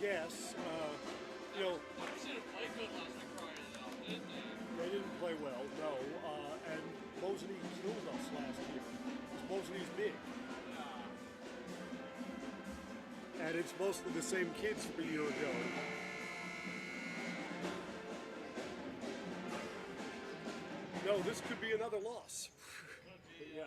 guess. You know, They didn't play good last night, crying it out, did they? they didn't play well, no. And Mosinee killed us last year. Mosinee's big. And it's mostly the same kids from a year ago. No, this could be another loss. Could be, Yeah.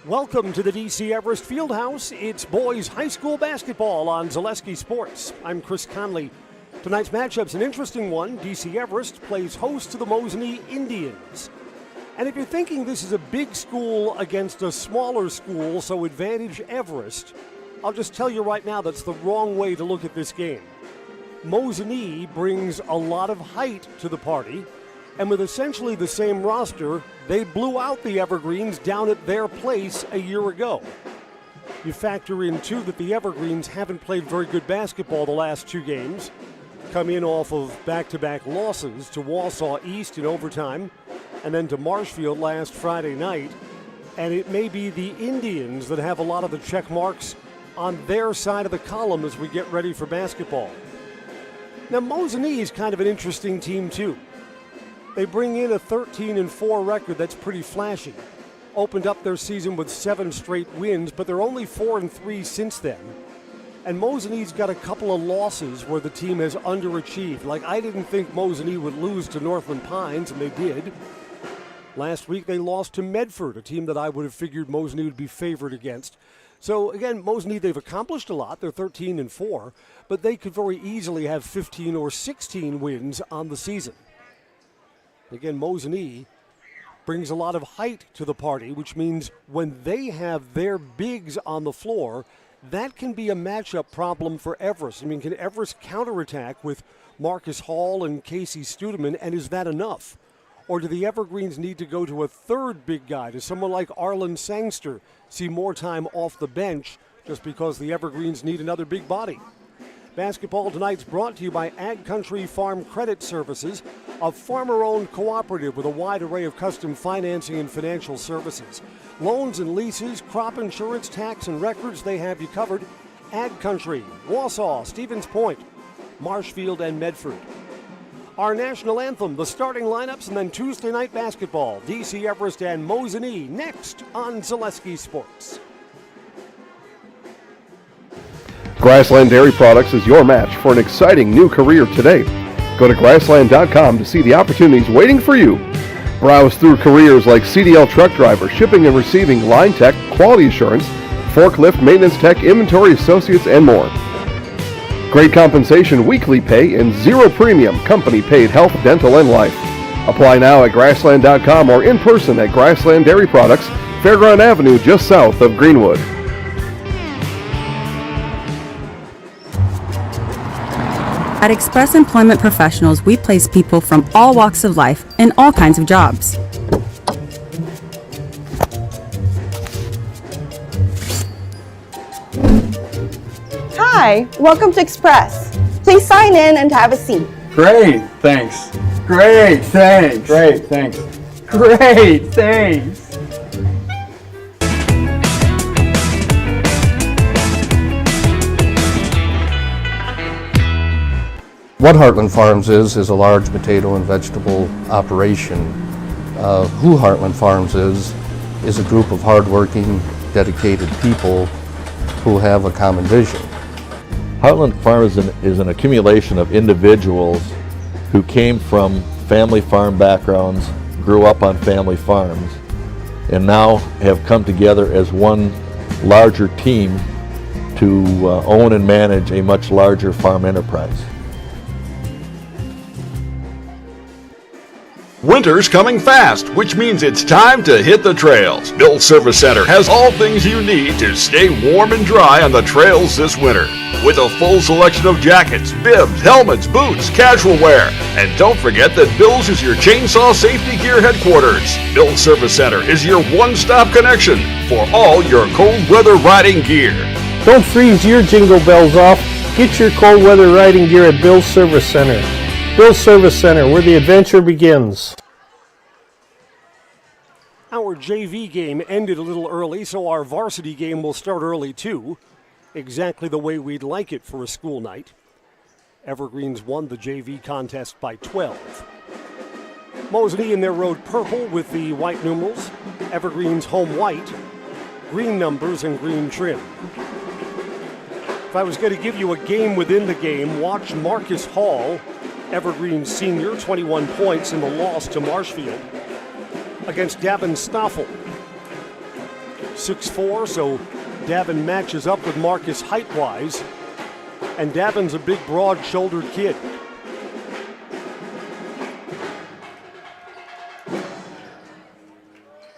Welcome to the DC Everest Fieldhouse. It's boys high school basketball on Zaleski Sports. I'm Chris Conley. Tonight's matchup's an interesting one. DC Everest plays host to the Mosinee Indians. And if you're thinking this is a big school against a smaller school, so advantage Everest, I'll just tell you right now that's the wrong way to look at this game. Mosinee brings a lot of height to the party, and with essentially the same roster, they blew out the Evergreens down at their place a year ago. You factor in, too, that the Evergreens haven't played very good basketball the last two games, come in off of back-to-back losses to Wausau East in overtime, and then to Marshfield last Friday night. And it may be the Indians that have a lot of the check marks on their side of the column as we get ready for basketball. Now, Mosinee is kind of an interesting team, too. They bring in a 13-4 record that's pretty flashy. Opened up their season with 7 straight wins, but they're only 4-3 since then. And Mosinee's got a couple of losses where the team has underachieved. Like, I didn't think Mosinee would lose to Northland Pines, and they did. Last week they lost to Medford, a team that I would have figured Mosinee would be favored against. So again, Mosinee, they've accomplished a lot. They're 13-4, but they could very easily have 15 or 16 wins on the season. Again, Mosinee brings a lot of height to the party, which means when they have their bigs on the floor, that can be a matchup problem for Everest. I mean, can Everest counterattack with Marcus Hall and Casey Studeman, and is that enough? Or do the Evergreens need to go to a third big guy? Does someone like Arlen Sangster see more time off the bench just because the Evergreens need another big body? Basketball tonight's brought to you by Ag Country Farm Credit Services, a farmer-owned cooperative with a wide array of custom financing and financial services. Loans and leases, crop insurance, tax and records, they have you covered. Ag Country, Wausau, Stevens Point, Marshfield, and Medford. Our national anthem, the starting lineups, and then Tuesday night basketball. DC Everest and Mosinee next on Zaleski Sports. Grassland Dairy Products is your match for an exciting new career today. Go to grassland.com to see the opportunities waiting for you. Browse through careers like CDL truck driver, shipping and receiving, line tech, quality assurance, forklift, maintenance tech, inventory associates, and more. Great compensation, weekly pay, and zero premium company-paid health, dental, and life. Apply now at grassland.com or in person at Grassland Dairy Products, Fairground Avenue, just south of Greenwood. At Express Employment Professionals, we place people from all walks of life in all kinds of jobs. Hi, welcome to Express. Please sign in and have a seat. Great, thanks. Great, thanks. Great, thanks. Great, thanks. What Heartland Farms is a large potato and vegetable operation. Who Heartland Farms is a group of hardworking, dedicated people who have a common vision. Heartland Farms is an accumulation of individuals who came from family farm backgrounds, grew up on family farms, and now have come together as one larger team to own and manage a much larger farm enterprise. Winter's coming fast, which means it's time to hit the trails. Bill's Service Center has all things you need to stay warm and dry on the trails this winter. With a full selection of jackets, bibs, helmets, boots, casual wear. And don't forget that Bill's is your chainsaw safety gear headquarters. Bill's Service Center is your one-stop connection for all your cold weather riding gear. Don't freeze your jingle bells off. Get your cold weather riding gear at Bill's Service Center. Bill's Service Center, where the adventure begins. Our JV game ended a little early, so our varsity game will start early too. Exactly the way we'd like it for a school night. Evergreens won the JV contest by 12. Mosinee in their road purple with the white numerals. Evergreens home white, green numbers and green trim. If I was going to give you a game within the game, watch Marcus Hall, Evergreen senior, 21 points in the loss to Marshfield, against Gavin Stoffel. 6'4", so Davin matches up with Marcus height-wise. And Davin's a big, broad-shouldered kid.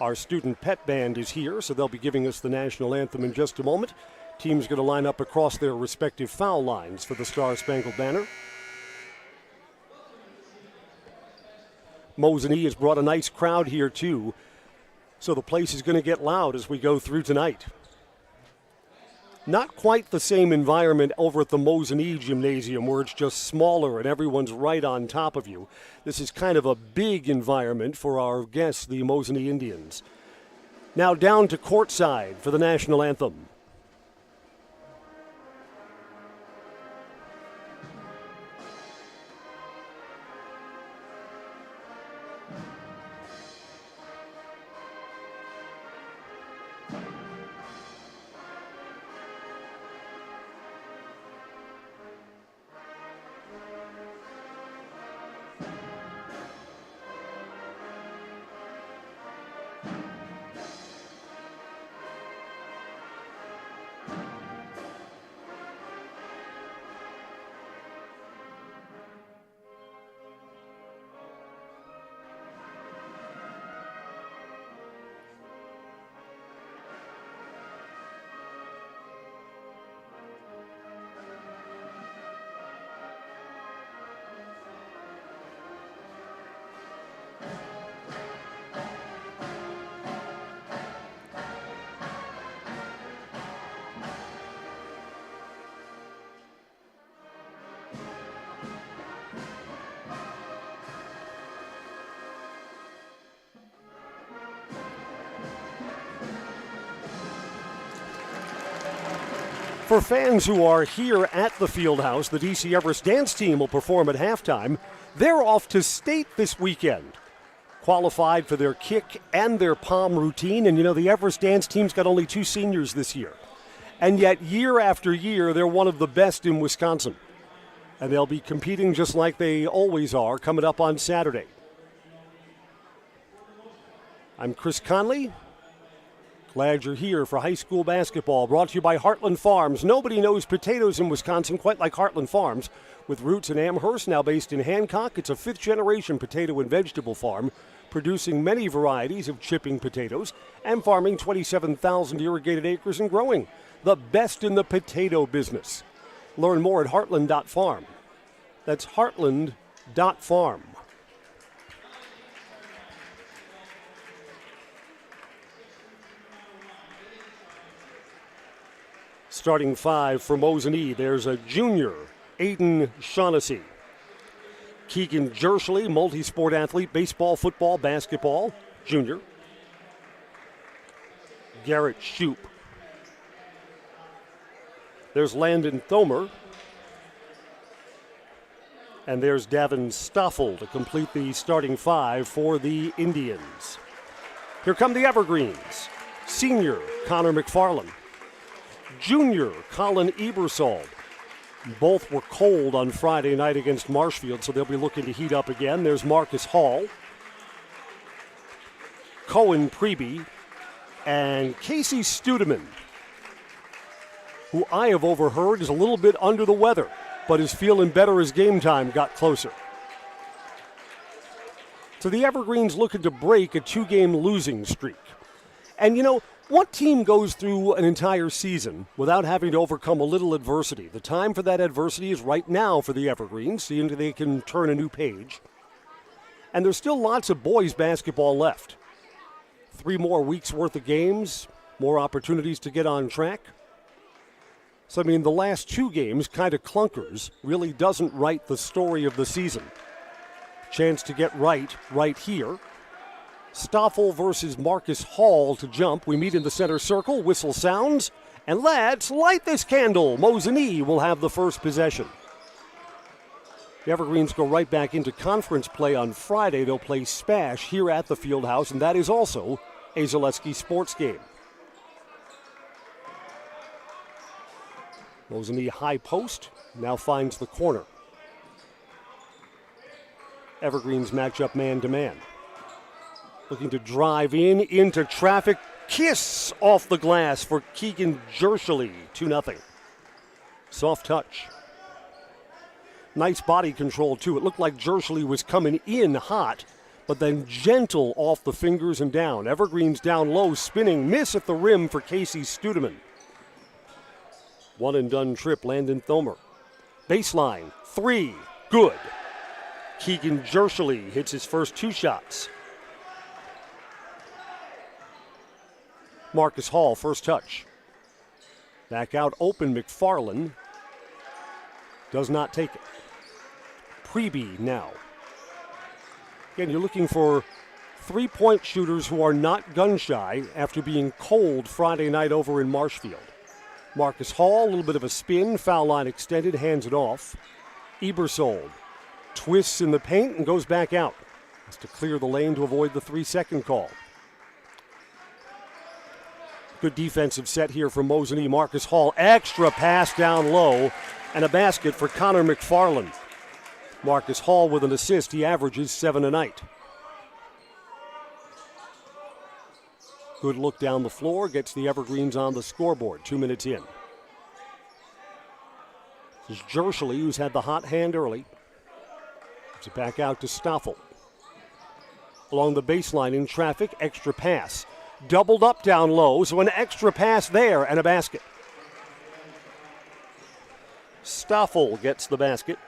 Our student pet band is here, so they'll be giving us the national anthem in just a moment. Teams going to line up across their respective foul lines for the Star-Spangled Banner. Mosinee has brought a nice crowd here, too, so the place is going to get loud as we go through tonight. Not quite the same environment over at the Mosinee Gymnasium where it's just smaller and everyone's right on top of you. This is kind of a big environment for our guests, the Mosinee Indians. Now down to courtside for the national anthem. For fans who are here at the Fieldhouse, the DC Everest dance team will perform at halftime. They're off to state this weekend. Qualified for their kick and their palm routine. And, you know, the Everest dance team's got only 2 seniors this year. And yet, year after year, they're one of the best in Wisconsin. And they'll be competing just like they always are coming up on Saturday. I'm Chris Conley. Glad you're here for high school basketball, brought to you by Heartland Farms. Nobody knows potatoes in Wisconsin quite like Heartland Farms. With roots in Amherst, now based in Hancock, it's a 5th-generation potato and vegetable farm, producing many varieties of chipping potatoes and farming 27,000 irrigated acres and growing. The best in the potato business. Learn more at heartland.farm. That's heartland.farm. Starting 5 for Mosinee, there's a junior, Aiden Shaughnessy. Keegan Jersley, multi-sport athlete, baseball, football, basketball, junior. Garrett Shoup. There's Landon Thomer. And there's Davin Stoffel to complete the starting 5 for the Indians. Here come the Evergreens. Senior, Connor McFarland. Junior, Colin Ebersol. Both were cold on Friday night against Marshfield, so they'll be looking to heat up again. There's Marcus Hall, Cohen Preby, and Casey Studeman, who I have overheard is a little bit under the weather, but is feeling better as game time got closer. So the Evergreens looking to break a 2-game losing streak. And you know, what team goes through an entire season without having to overcome a little adversity? The time for that adversity is right now for the Evergreens, seeing if they can turn a new page. And there's still lots of boys basketball left. 3 more weeks worth of games, more opportunities to get on track. So, I mean, the last 2 games, kind of clunkers, really doesn't write the story of the season. Chance to get right here. Stoffel versus Marcus Hall to jump. We meet in the center circle. Whistle sounds. And let's light this candle. Mosinee will have the first possession. The Evergreens go right back into conference play on Friday. They'll play Spash here at the Fieldhouse, and that is also a Zaleski sports game. Mosinee high post now finds the corner. Evergreens match up man-to-man. Looking to drive into traffic. kiss off the glass for Keegan Jershely, 2-0. Soft touch. Nice body control, too. It looked like Jershely was coming in hot, but then gentle off the fingers and down. Evergreens down low, spinning, miss at the rim for Casey Studeman. One and done trip, Landon Thomer. Baseline, 3, good. Keegan Jershely hits his first 2 shots. Marcus Hall, first touch. Back out open, McFarland. Does not take it. Preby now. Again, you're looking for 3-point shooters who are not gun-shy after being cold Friday night over in Marshfield. Marcus Hall, a little bit of a spin, foul line extended, hands it off. Ebersold twists in the paint and goes back out. Has to clear the lane to avoid the 3-second call. Good defensive set here from Mosinee. Marcus Hall, extra pass down low, and a basket for Connor McFarland. Marcus Hall with an assist. He averages 7 a night. Good look down the floor, gets the Evergreens on the scoreboard, 2 minutes in. This is Jershely, who's had the hot hand early. Gives it back out to Stoffel. Along the baseline in traffic, extra pass. Doubled up down low, so an extra pass there and a basket. Stoffel gets the basket.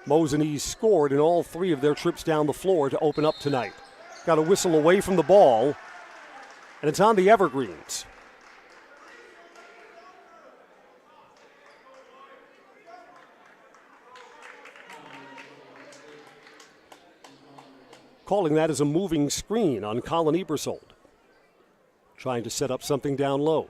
Mosinee scored in all 3 of their trips down the floor to open up tonight. Got a whistle away from the ball, and it's on the Evergreens. Calling that as a moving screen on Colin Ebersold. Trying to set up something down low.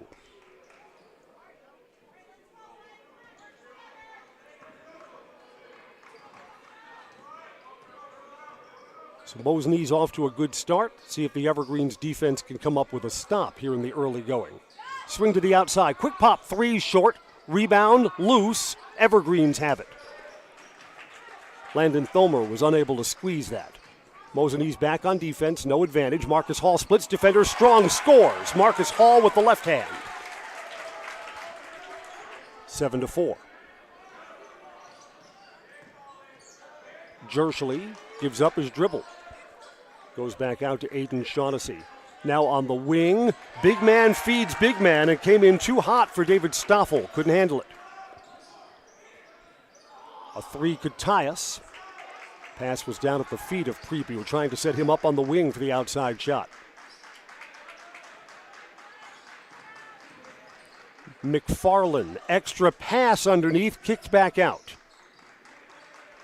So Mosinee's off to a good start. See if the Evergreens defense can come up with a stop here in the early going. Swing to the outside. Quick pop, 3 short. Rebound, loose. Evergreens have it. Landon Thomer was unable to squeeze that. Mosinee's back on defense, no advantage. Marcus Hall splits defender, strong, scores. Marcus Hall with the left hand. 7-4. Jershely gives up his dribble. Goes back out to Aiden Shaughnessy. Now on the wing. Big man feeds big man and came in too hot for David Stoffel. Couldn't handle it. A 3 could tie us. Pass was down at the feet of Preby. We're trying to set him up on the wing for the outside shot. McFarland, extra pass underneath, kicked back out.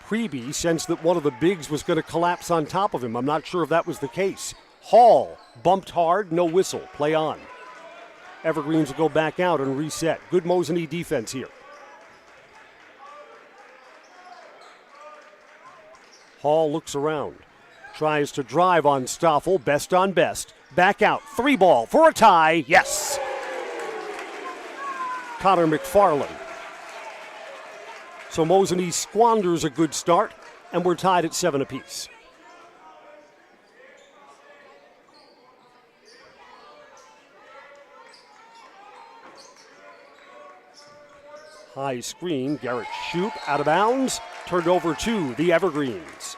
Preby sensed that one of the bigs was going to collapse on top of him. I'm not sure if that was the case. Hall bumped hard, no whistle. Play on. Evergreens will go back out and reset. Good Mosinee defense here. Hall looks around. Tries to drive on Stoffel. Best on best. Back out. 3 ball for a tie. Yes. Connor McFarland. So Mosinee squanders a good start, and we're tied at 7 apiece. High screen, Garrett Shoup out of bounds, turned over to the Evergreens.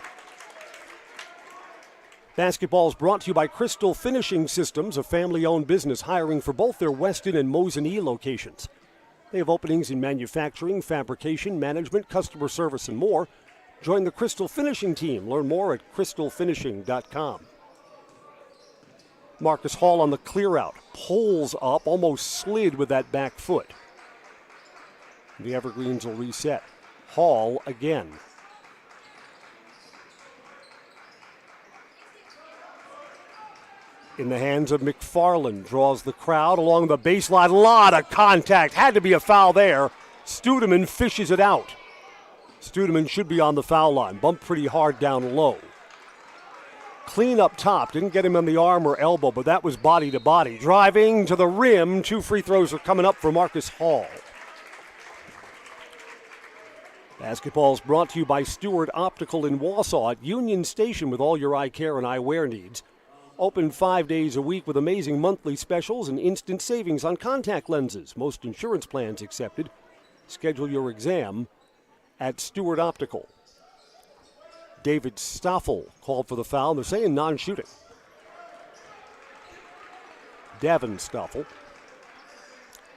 Basketball is brought to you by Crystal Finishing Systems, a family-owned business hiring for both their Weston and Mosinee locations. They have openings in manufacturing, fabrication, management, customer service, and more. Join the Crystal Finishing team. Learn more at crystalfinishing.com. Marcus Hall on the clear out. Pulls up, almost slid with that back foot. The Evergreens will reset. Hall again. In the hands of McFarland, draws the crowd along the baseline. A lot of contact. Had to be a foul there. Studeman fishes it out. Studeman should be on the foul line. Bumped pretty hard down low. Clean up top. Didn't get him on the arm or elbow, but that was body to body. Driving to the rim. 2 free throws are coming up for Marcus Hall. Basketball is brought to you by Stewart Optical in Wausau at Union Station with all your eye care and eyewear needs. Open 5 days a week with amazing monthly specials and instant savings on contact lenses. Most insurance plans accepted. Schedule your exam at Stewart Optical. David Stoffel called for the foul. They're saying non-shooting. Davin Stoffel.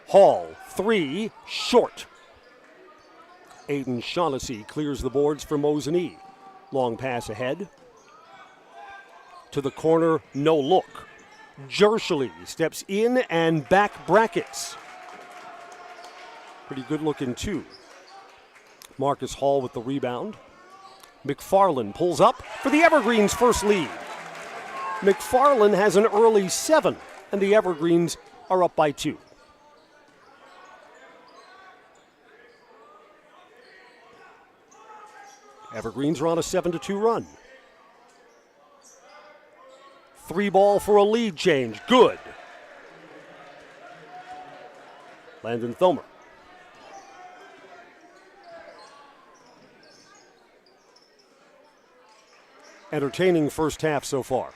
Hall, 3, short. Aiden Shaughnessy clears the boards for Mosinee. Long pass ahead. To the corner, no look. Jershely steps in and back brackets. Pretty good looking too. Marcus Hall with the rebound. McFarland pulls up for the Evergreens' first lead. McFarland has an early 7, and the Evergreens are up by 2. Evergreens are on a 7-2 run. 3 ball for a lead change. Good. Landon Thomer. Entertaining first half so far.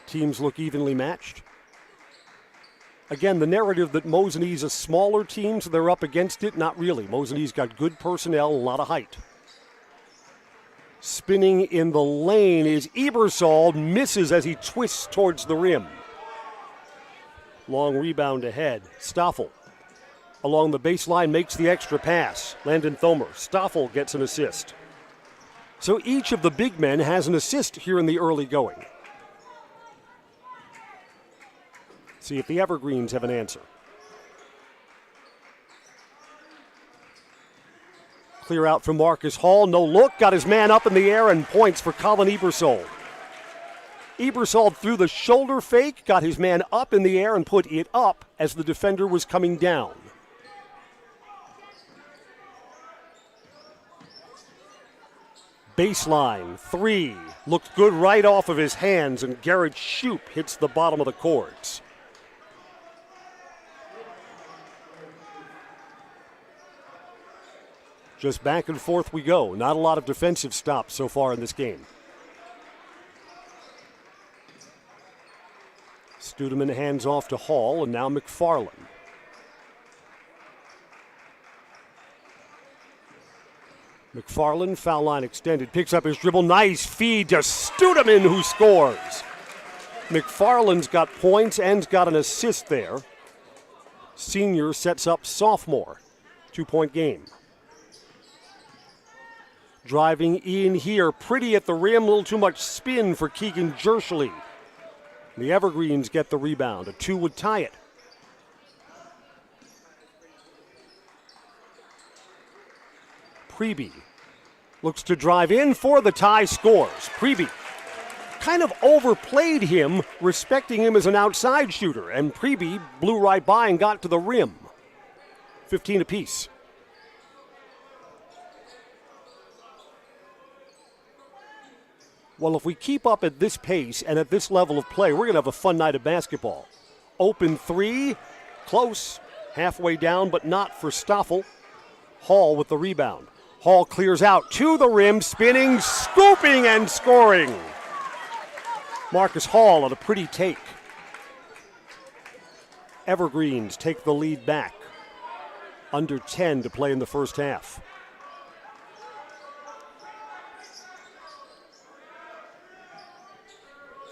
Teams look evenly matched. Again, the narrative that Mosinee's a smaller team, so they're up against it, not really. Mosinee's got good personnel, a lot of height. Spinning in the lane is Ebersol, misses as he twists towards the rim. Long rebound ahead. Stoffel along the baseline makes the extra pass. Landon Thomer. Stoffel gets an assist. So each of the big men has an assist here in the early going. See if the Evergreens have an answer. Clear out from Marcus Hall, no look, got his man up in the air and points for Colin Ebersol. Ebersol threw the shoulder fake, got his man up in the air and put it up as the defender was coming down. Baseline, 3, looked good right off of his hands and Garrett Shoup hits the bottom of the cords. Just back and forth we go. Not a lot of defensive stops so far in this game. Studeman hands off to Hall, and now McFarland. McFarland, foul line extended, picks up his dribble. Nice feed to Studeman, who scores. McFarland's got points and's got an assist there. Senior sets up sophomore. 2-point game. Driving in here, pretty at the rim, a little too much spin for Keegan Jershely. The Evergreens get the rebound. A 2 would tie it. Preby looks to drive in for the tie, scores. Preby kind of overplayed him, respecting him as an outside shooter, and Preby blew right by and got to the rim. 15 apiece. Well, if we keep up at this pace and at this level of play, we're going to have a fun night of basketball. Open 3, close, halfway down, but not for Stoffel. Hall with the rebound. Hall clears out to the rim, spinning, scooping, and scoring. Marcus Hall on a pretty take. Evergreens take the lead back. Under 10 to play in the first half.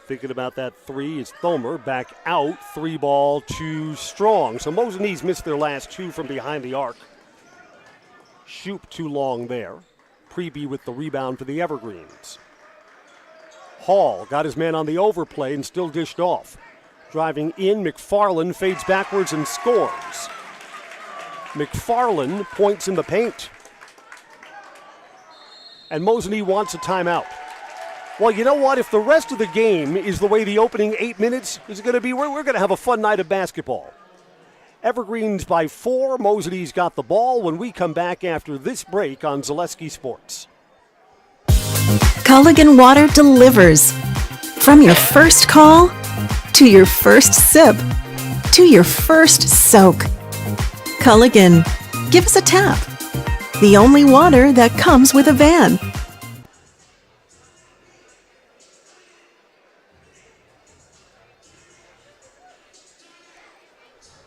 Thinking about that 3 is Thomer, back out, 3 ball too strong. So Mosinee's missed their last 2 from behind the arc. Shoup too long there. Preby with the rebound for the Evergreens. Hall got his man on the overplay and still dished off. Driving in, McFarland fades backwards and scores. McFarland points in the paint. And Mosinee wants a timeout. Well, you know what? If the rest of the game is the way the opening 8 minutes is going to be, we're going to have a fun night of basketball. Evergreens by 4. Mosinee's got the ball when we come back after this break on Zaleski Sports. Culligan Water delivers. From your first call, to your first sip, to your first soak. Culligan, give us a tap. The only water that comes with a van.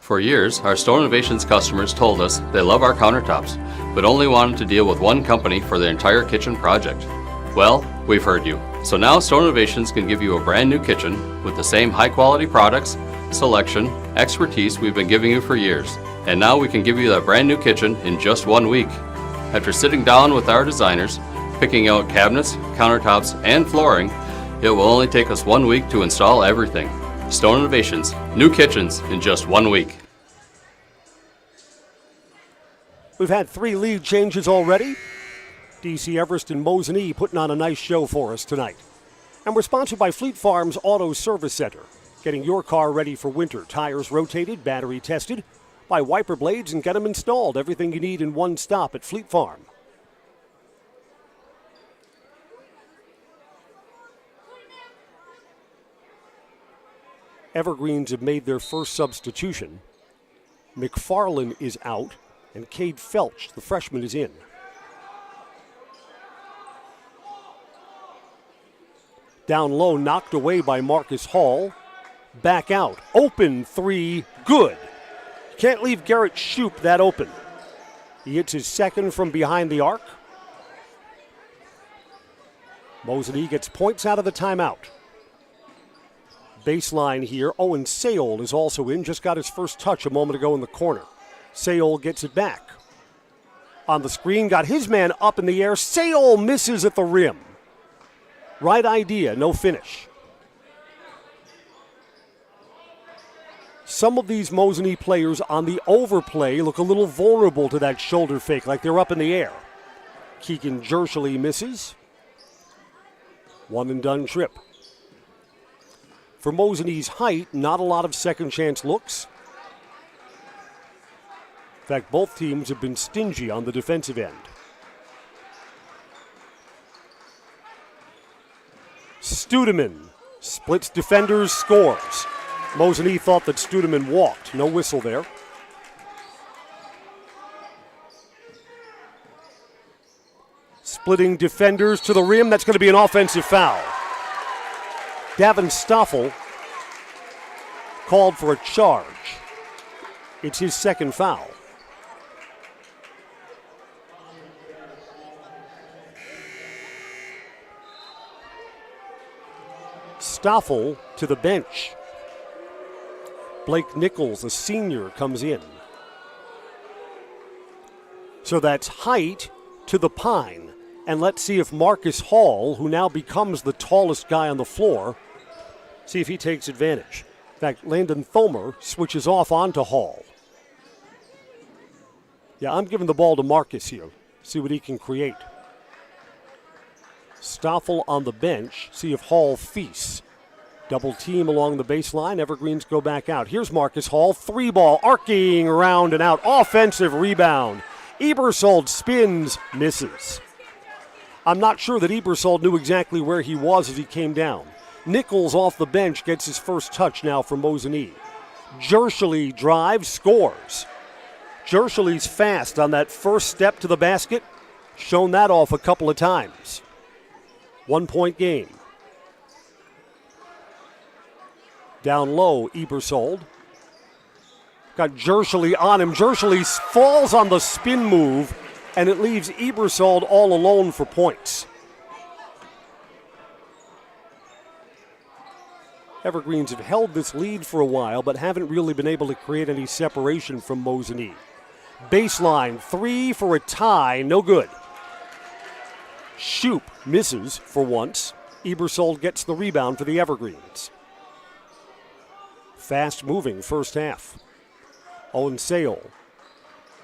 For years, our Stone Innovations customers told us they love our countertops, but only wanted to deal with one company for their entire kitchen project. Well, we've heard you. So now Stone Innovations can give you a brand new kitchen with the same high quality products, selection, expertise we've been giving you for years. And now we can give you that brand new kitchen in just 1 week. After sitting down with our designers, picking out cabinets, countertops, and flooring, it will only take us 1 week to install everything. Stone Innovations, new kitchens in just 1 week. We've had 3 lead changes already. DC Everest and Mosinee putting on a nice show for us tonight. And we're sponsored by Fleet Farm's Auto Service Center, getting your car ready for winter. Tires rotated, battery tested, buy wiper blades and get them installed. Everything you need in one stop at Fleet Farm. Evergreens have made their first substitution. McFarland is out, and Cade Felch, the freshman, is in. Down low, knocked away by Marcus Hall. Back out. Open 3, good. Can't leave Garrett Shoup that open. He hits his second from behind the arc. Mosinee gets points out of the timeout. Baseline here. Owen Sayol is also in. Just got his first touch a moment ago in the corner. Sayol gets it back. On the screen, got his man up in the air. Sayol misses at the rim. Right idea, no finish. Some of these Mosinee players on the overplay look a little vulnerable to that shoulder fake, like they're up in the air. Keegan Jershely misses. One and done trip. For Mosinee's height, not a lot of second chance looks. In fact, both teams have been stingy on the defensive end. Studeman splits defenders, scores. Mosinee thought that Studeman walked. No whistle there. Splitting defenders to the rim. That's going to be an offensive foul. Davin Stoffel called for a charge. It's his second foul. Stoffel to the bench. Blake Nichols, a senior, comes in. So that's height to the Pine. And let's see if Marcus Hall, who now becomes the tallest guy on the floor, see if he takes advantage. In fact, Landon Thomer switches off onto Hall. Yeah, I'm giving the ball to Marcus here. See what he can create. Stoffel on the bench. See if Hall feasts. Double team along the baseline. Evergreens go back out. Here's Marcus Hall. 3-ball, arcing around and out. Offensive rebound. Ebersold spins, misses. I'm not sure that Ebersold knew exactly where he was as he came down. Nichols off the bench gets his first touch now for Mosinee. Jershely drives, scores. Jershely's fast on that first step to the basket. Shown that off a couple of times. 1 point game. Down low, Ebersold. Got Jershely on him. Jershely falls on the spin move, and it leaves Ebersold all alone for points. Evergreens have held this lead for a while, but haven't really been able to create any separation from Mosinee. Baseline, 3 for a tie, no good. Shoup misses for once. Ebersold gets the rebound for the Evergreens. Fast-moving first half. Owen Sayol.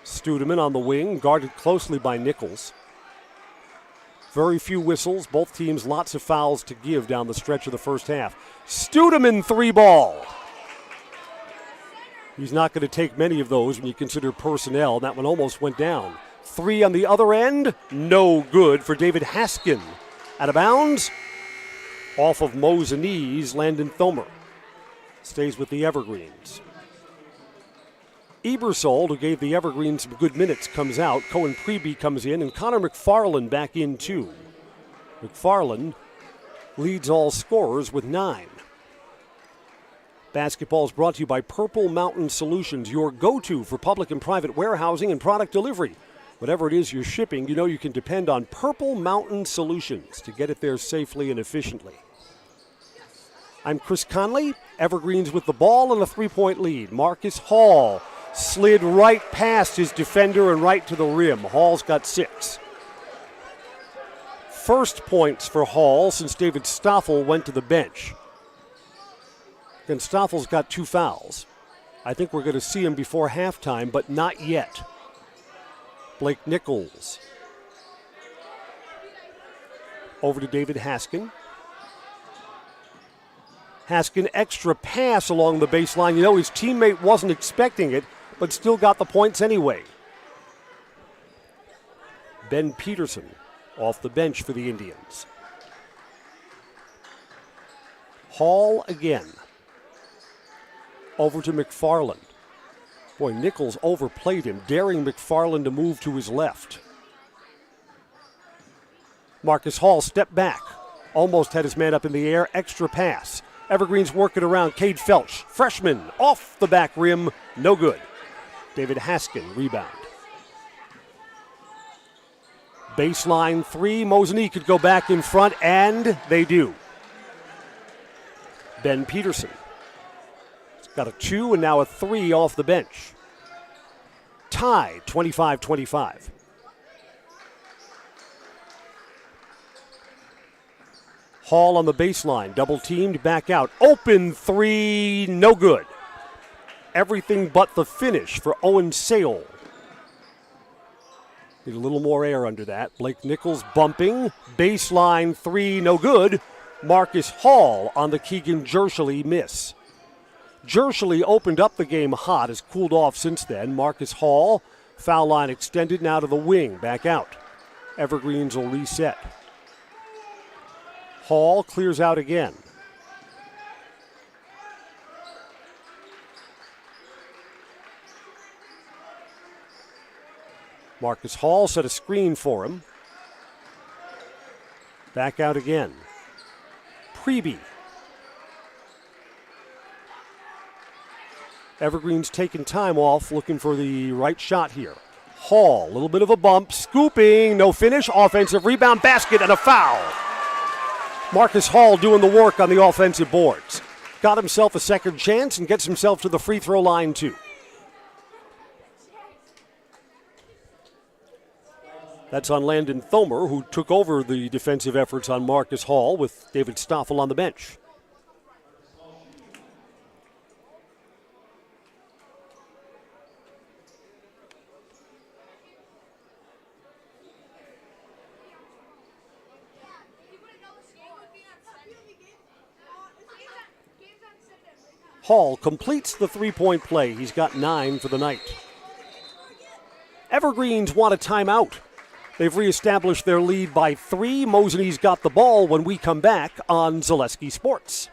Studeman on the wing, guarded closely by Nichols. Very few whistles. Both teams lots of fouls to give down the stretch of the first half. Studeman 3-ball. He's not going to take many of those when you consider personnel. That one almost went down. 3 on the other end. No good for David Haskin. Out of bounds. Off of Mosinee's Landon Thomer. Stays with the Evergreens. Ebersold, who gave the Evergreens some good minutes, comes out. Cohen Preby comes in, and Connor McFarland back in too. McFarland leads all scorers with 9. Basketball is brought to you by Purple Mountain Solutions, your go-to for public and private warehousing and product delivery. Whatever it is you're shipping, you know you can depend on Purple Mountain Solutions to get it there safely and efficiently. I'm Chris Conley. Evergreens with the ball and a 3-point lead. Marcus Hall slid right past his defender and right to the rim. Hall's got 6. First points for Hall since David Stoffel went to the bench. And Stoffel's got 2 fouls. I think we're going to see him before halftime, but not yet. Blake Nichols. Over to David Haskin. Haskin extra pass along the baseline. You know, his teammate wasn't expecting it, but still got the points anyway. Ben Peterson off the bench for the Indians. Hall again. Over to McFarland. Boy, Nichols overplayed him, daring McFarland to move to his left. Marcus Hall stepped back. Almost had his man up in the air. Extra pass. Evergreens working around. Cade Felch, freshman, off the back rim. No good. David Haskin, rebound. Baseline 3. Mosinee could go back in front, and they do. Ben Peterson. Got a 2 and now a 3 off the bench. Tie, 25-25. Hall on the baseline, double teamed, back out. Open 3, no good. Everything but the finish for Owen Sale. Need a little more air under that. Blake Nichols bumping. Baseline 3, no good. Marcus Hall on the Keegan Jershely miss. Jershely opened up the game hot, has cooled off since then. Marcus Hall, foul line extended, now to the wing, back out. Evergreens will reset. Hall clears out again. Marcus Hall set a screen for him. Back out again. Preby. Evergreen's taking time off, looking for the right shot here. Hall, a little bit of a bump, scooping, no finish, offensive rebound, basket, and a foul. Marcus Hall doing the work on the offensive boards. Got himself a second chance and gets himself to the free throw line too. That's on Landon Thomer, who took over the defensive efforts on Marcus Hall with David Stoffel on the bench. Hall completes the 3-point play. He's got 9 for the night. Evergreens want a timeout. They've reestablished their lead by 3. Mosinee's got the ball when we come back on Zaleski Sports.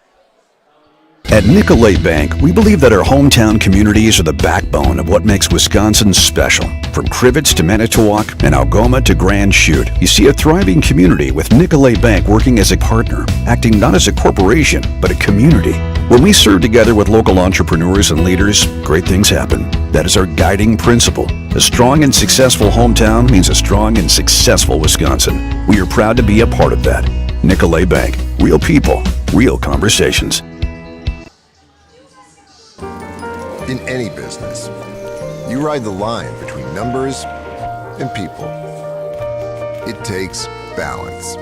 At Nicolay Bank, we believe that our hometown communities are the backbone of what makes Wisconsin special. From Crivets to Manitowoc and Algoma to Grand Chute, you see a thriving community with Nicolay Bank working as a partner, acting not as a corporation, but a community. When we serve together with local entrepreneurs and leaders, great things happen. That is our guiding principle. A strong and successful hometown means a strong and successful Wisconsin. We are proud to be a part of that. Nicolay Bank. Real people, real conversations. In any business, you ride the line between numbers and people. It takes balance.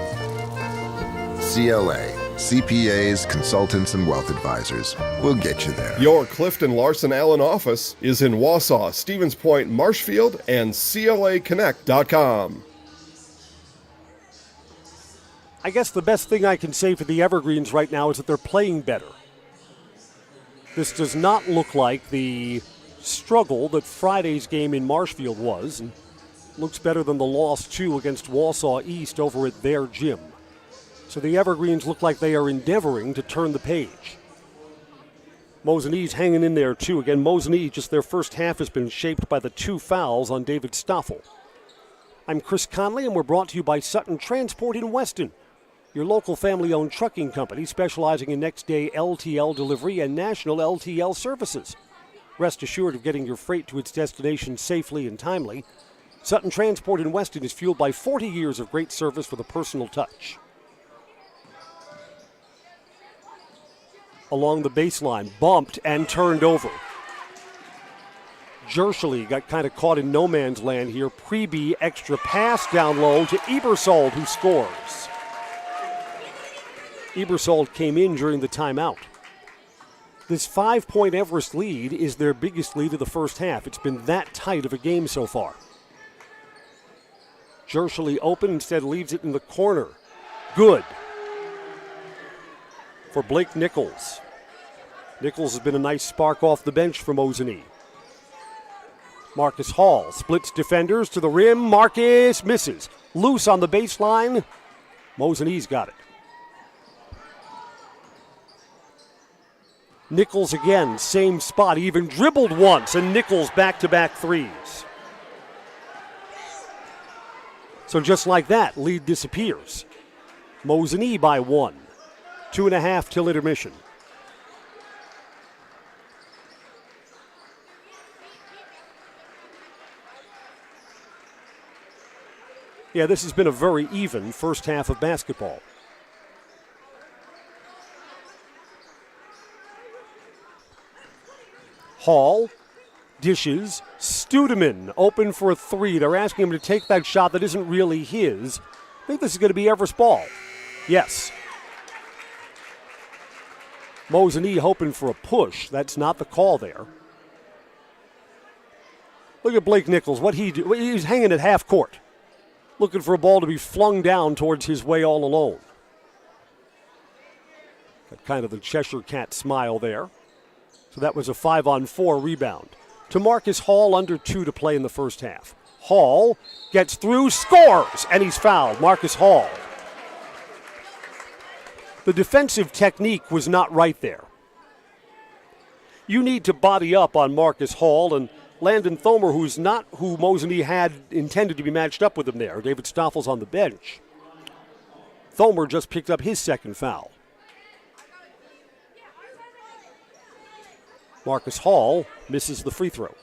CLA, CPAs, consultants, and wealth advisors will get you there. Your Clifton Larson Allen office is in Wausau, Stevens Point, Marshfield, and CLAconnect.com. I guess the best thing I can say for the Evergreens right now is that they're playing better. This does not look like the struggle that Friday's game in Marshfield was, and looks better than the loss 2 against Wausau East over at their gym. So the Evergreens look like they are endeavoring to turn the page. Mosinee's hanging in there too. Again, Mosinee, just their first half has been shaped by the 2 fouls on David Stoffel. I'm Chris Conley, and we're brought to you by Sutton Transport in Weston. your local family-owned trucking company specializing in next-day LTL delivery and national LTL services. Rest assured of getting your freight to its destination safely and timely. Sutton Transport in Weston is fueled by 40 years of great service with a personal touch. Along the baseline, bumped and turned over. Jershely got kind of caught in no man's land here. Preby extra pass down low to Ebersold, who scores. Ebersold came in during the timeout. This 5-point Everest lead is their biggest lead of the first half. It's been that tight of a game so far. Jershely open, instead leaves it in the corner. Good for Blake Nichols. Nichols has been a nice spark off the bench for Mosinee. Marcus Hall splits defenders to the rim. Marcus misses. Loose on the baseline. Mosinee's got it. Nichols again, same spot. He even dribbled once, and Nichols back-to-back threes. So just like that, lead disappears. Mosinee by 1. 2.5 till intermission. Yeah, this has been a very even first half of basketball. Hall dishes. Studeman open for a 3. They're asking him to take that shot that isn't really his. I think this is going to be Everest ball. Yes. Mosinee hoping for a push. That's not the call there. Look at Blake Nichols. What he do? He's hanging at half court, looking for a ball to be flung down towards his way all alone. Got kind of the Cheshire Cat smile there. So that was a 5-on-4 rebound. To Marcus Hall, under 2 to play in the first half. Hall gets through, scores, and he's fouled. Marcus Hall. The defensive technique was not right there. You need to body up on Marcus Hall, and Landon Thomer, who's not who Mosinee had intended to be matched up with him there. David Stoffel's on the bench. Thomer just picked up his second foul. Marcus Hall misses the free throw.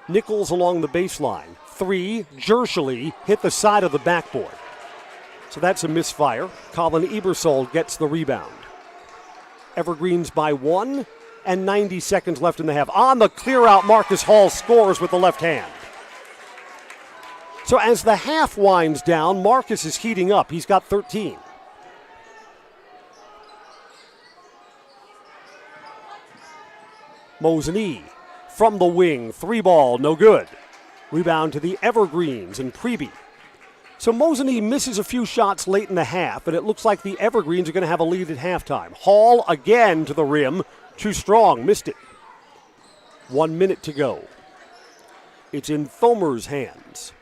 Nichols along the baseline. 3, Jershely hit the side of the backboard. So that's a misfire. Colin Ebersold gets the rebound. Evergreens by 1, and 90 seconds left in the half. On the clear out, Marcus Hall scores with the left hand. So as the half winds down, Marcus is heating up. He's got 13. Mosinee from the wing, 3 ball, no good. Rebound to the Evergreens and Preby. So Mosinee misses a few shots late in the half, and it looks like the Evergreens are going to have a lead at halftime. Hall again to the rim, too strong, missed it. 1 minute to go. It's in Thomer's hands.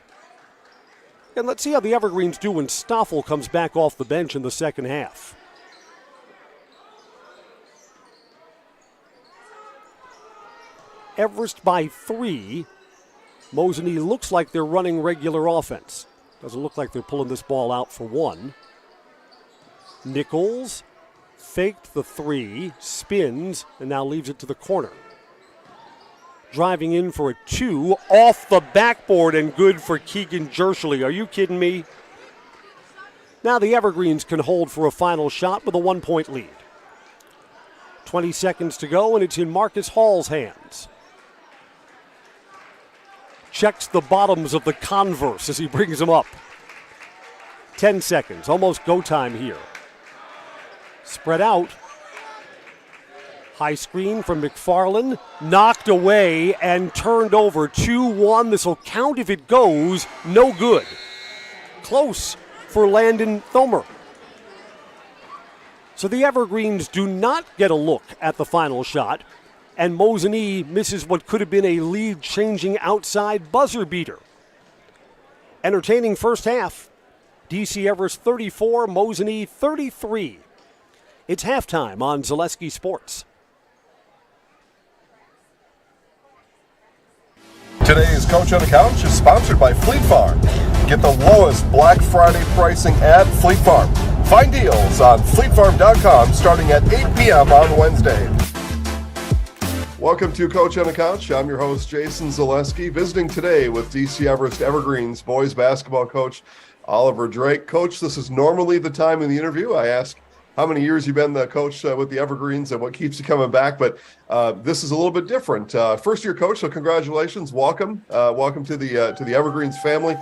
And let's see how the Evergreens do when Stoffel comes back off the bench in the second half. Everest by 3. Mosinee looks like they're running regular offense. Doesn't look like they're pulling this ball out for 1. Nichols faked the 3, spins, and now leaves it to the corner. Driving in for a 2, off the backboard, and good for Keegan Jershely. Are you kidding me? Now the Evergreens can hold for a final shot with a 1-point lead. 20 seconds to go, and it's in Marcus Hall's hands. Checks the bottoms of the Converse as he brings them up. 10 seconds, almost go time here. Spread out. High screen from McFarland, knocked away and turned over. 2-1, this will count if it goes, no good. Close for Landon Thomer. So the Evergreens do not get a look at the final shot, and Mosinee misses what could have been a lead-changing outside buzzer beater. Entertaining first half. DC Everest 34, Mosinee 33. It's halftime on Zaleski Sports. Today's Coach on the Couch is sponsored by Fleet Farm. Get the lowest Black Friday pricing at Fleet Farm. Find deals on fleetfarm.com starting at 8 p.m. on Wednesday. Welcome to Coach on the Couch. I'm your host, Jason Zaleski, visiting today with DC Everest Evergreens boys basketball coach Oliver Drake. Coach, this is normally the time in the interview I ask how many years you've been the coach with the Evergreens and what keeps you coming back, but this is a little bit different. First-year coach, so congratulations. Welcome to the Evergreens family.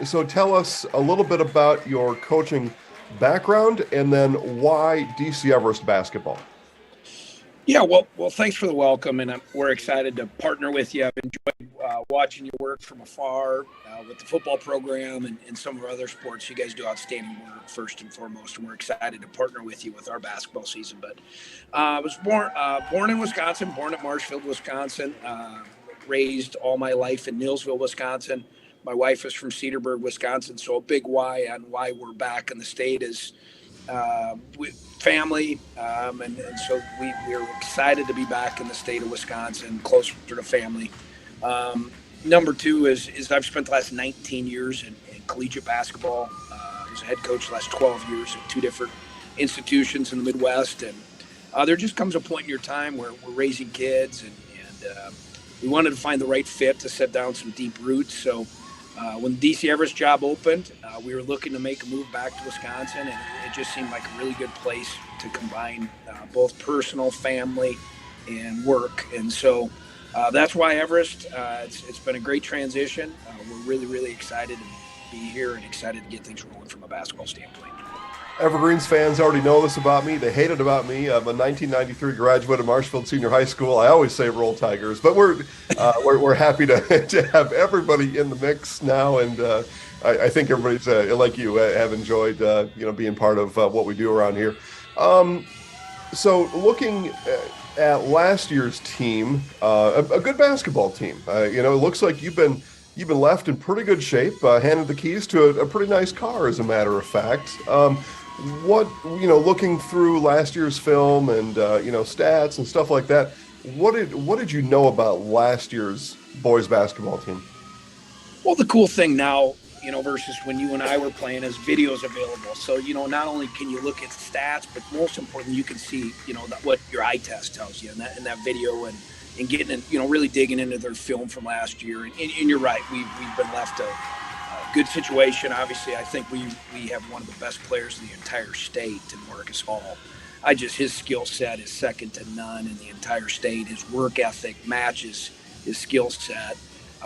So tell us a little bit about your coaching background and then why DC Everest basketball. Yeah, well, thanks for the welcome, and we're excited to partner with you. I've enjoyed watching your work from afar with the football program and some of our other sports. You guys do outstanding work, first and foremost, and we're excited to partner with you with our basketball season. But I was born in Wisconsin, born at Marshfield, Wisconsin, raised all my life in Neillsville, Wisconsin. My wife is from Cedarburg, Wisconsin, so a big why on why we're back in the state is family, and so we're excited to be back in the state of Wisconsin, closer to family. Number two is I've spent the last 19 years in collegiate basketball. I was a head coach the last 12 years at two different institutions in the Midwest, and there just comes a point in your time where we're raising kids, and we wanted to find the right fit to set down some deep roots. So when the DC Everest job opened, we were looking to make a move back to Wisconsin, and it just seemed like a really good place to combine both personal, family, and work. And so that's why Everest. It's been a great transition. We're really, really excited to be here and excited to get things rolling from a basketball standpoint. Evergreens fans already know this about me. They hate it about me. I'm a 1993 graduate of Marshfield Senior High School. I always say Roll Tigers, but we're happy to have everybody in the mix now, and I think everybody's like you have enjoyed being part of what we do around here. So looking at last year's team, a good basketball team. It looks like you've been left in pretty good shape. Handed the keys to a pretty nice car, as a matter of fact. Looking through last year's film and stats and stuff like that, what did you know about last year's boys basketball team? Well, the cool thing now, versus when you and I were playing, is videos available. So not only can you look at stats, but most importantly, you can see what your eye test tells you in that video, and getting in, really digging into their film from last year. And you're right, we've been left a good situation. Obviously, I think we have one of the best players in the entire state in Marcus Hall. His skill set is second to none in the entire state. His work ethic matches his skill set.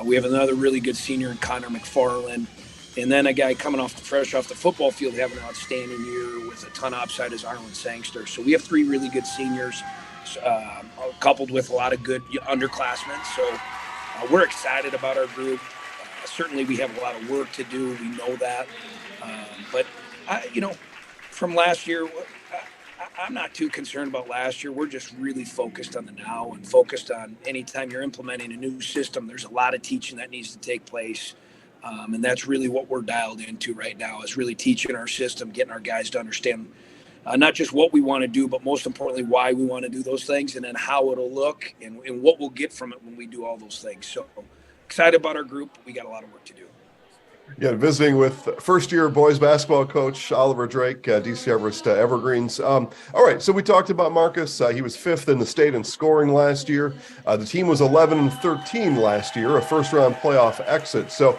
We have another really good senior in Connor McFarland. And then a guy coming fresh off the football field having an outstanding year with a ton of upside is Arlen Sangster. So we have three really good seniors, coupled with a lot of good underclassmen. So we're excited about our group. Certainly we have a lot of work to do. We know that. But from last year, I'm not too concerned about last year. We're just really focused on the now and focused on anytime you're implementing a new system, there's a lot of teaching that needs to take place. And that's really what we're dialed into right now, is really teaching our system, getting our guys to understand not just what we want to do, but most importantly, why we want to do those things, and then how it'll look and what we'll get from it when we do all those things. So excited about our group. We got a lot of work to do. Yeah, visiting with first-year boys basketball coach Oliver Drake, DC Everest Evergreens. All right, so we talked about Marcus. He was fifth in the state in scoring last year. The team was 11-13 last year, a first-round playoff exit. So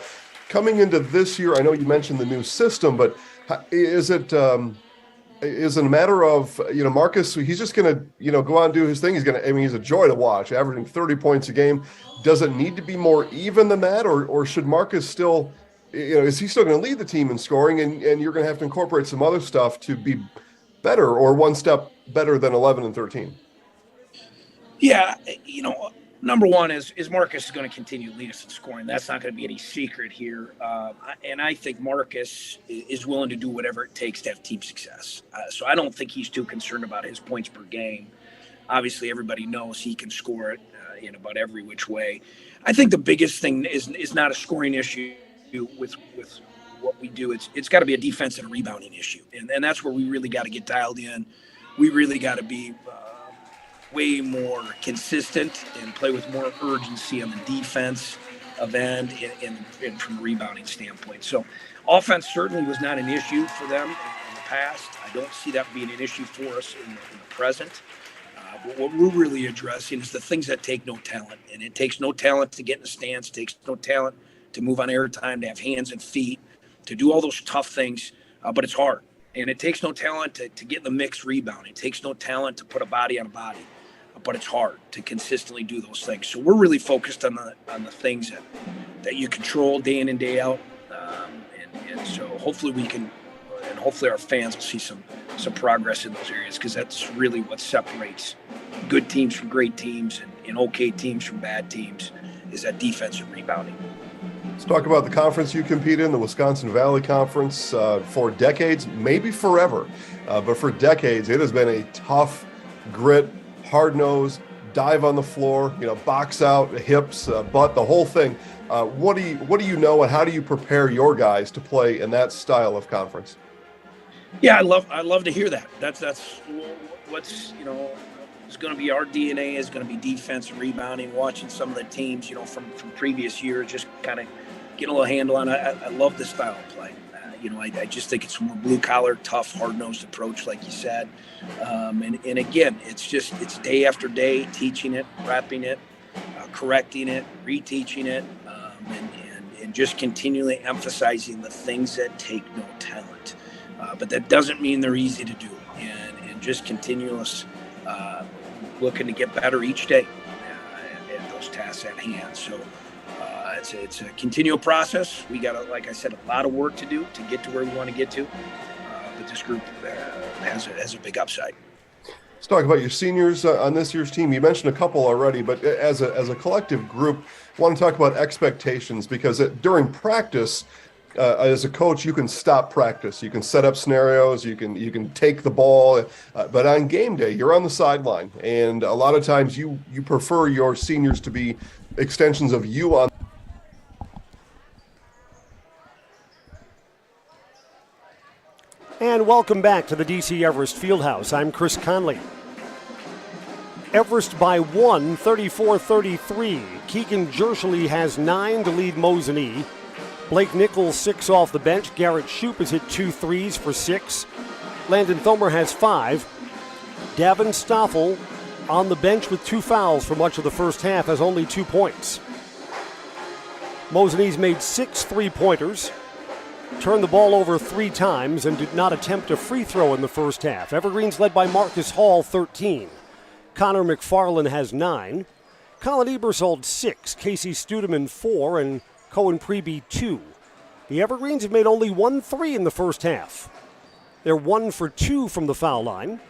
coming into this year, I know you mentioned the new system, but is it a matter of, Marcus, he's just going to, go out and do his thing. He's a joy to watch, averaging 30 points a game. Does it need to be more even than that, or should Marcus still, is he still going to lead the team in scoring, and you're going to have to incorporate some other stuff to be better or one step better than 11-13? Yeah, number one is Marcus is going to continue to lead us in scoring. That's not going to be any secret here. And I think Marcus is willing to do whatever it takes to have team success. So I don't think he's too concerned about his points per game. Obviously, everybody knows he can score it in about every which way. I think the biggest thing is not a scoring issue with what we do. It's got to be a defense and a rebounding issue. And that's where we really got to get dialed in. We really got to be way more consistent and play with more urgency on the defense end and from a rebounding standpoint. So offense certainly was not an issue for them in the past. I don't see that being an issue for us in the present. But what we're really addressing is the things that take no talent. And it takes no talent to get in the stance, takes no talent to move on airtime, to have hands and feet, to do all those tough things, but it's hard. And it takes no talent to get in the mix rebound. It takes no talent to put a body on a body, but it's hard to consistently do those things. So we're really focused on the things that you control day in and day out. And so hopefully we can, and hopefully our fans will see some progress in those areas, because that's really what separates good teams from great teams and okay teams from bad teams, is that defensive rebounding. Let's talk about the conference you compete in, the Wisconsin Valley Conference. For decades, maybe forever, but for decades, it has been a tough, grit, hard-nosed, dive on the floor, box out, hips, butt, the whole thing. What do you know, and how do you prepare your guys to play in that style of conference? Yeah, I love to hear that. That's what's is going to be our DNA, is going to be defense and rebounding. Watching some of the teams, from previous years, just kind of get a little handle on it. I love this style of play. I just think it's a more blue collar, tough, hard nosed approach, like you said. And again, it's day after day, teaching it, repping it, correcting it, reteaching it, and just continually emphasizing the things that take no talent. But that doesn't mean they're easy to do, and just continuous looking to get better each day at those tasks at hand. So it's a continual process. We got, like I said, a lot of work to do to get to where we want to get to. But this group has a big upside. Let's talk about your seniors on this year's team. You mentioned a couple already, but as a collective group, I want to talk about expectations, because during practice, as a coach, you can stop practice. You can set up scenarios. You can take the ball. But on game day, you're on the sideline, and a lot of times you prefer your seniors to be extensions of you on. And welcome back to the DC Everest Fieldhouse. I'm Chris Conley. Everest by 1, 34-33. Keegan Jershely has 9 to lead Mosinee. Blake Nichols 6 off the bench. Garrett Shoup has hit 2 threes for 6. Landon Thomer has 5. Davin Stoffel on the bench with 2 fouls for much of the first half, has only 2 points. Mosinee's made 6 3-pointers, turned the ball over 3 times, and did not attempt a free throw in the first half. Evergreen's led by Marcus Hall, 13. Connor McFarland has 9. Colin Ebersold 6. Casey Studeman 4. And Cohen Preby 2. The Evergreens have made only 1 3 in the first half. They're 1 for 2 from the foul line.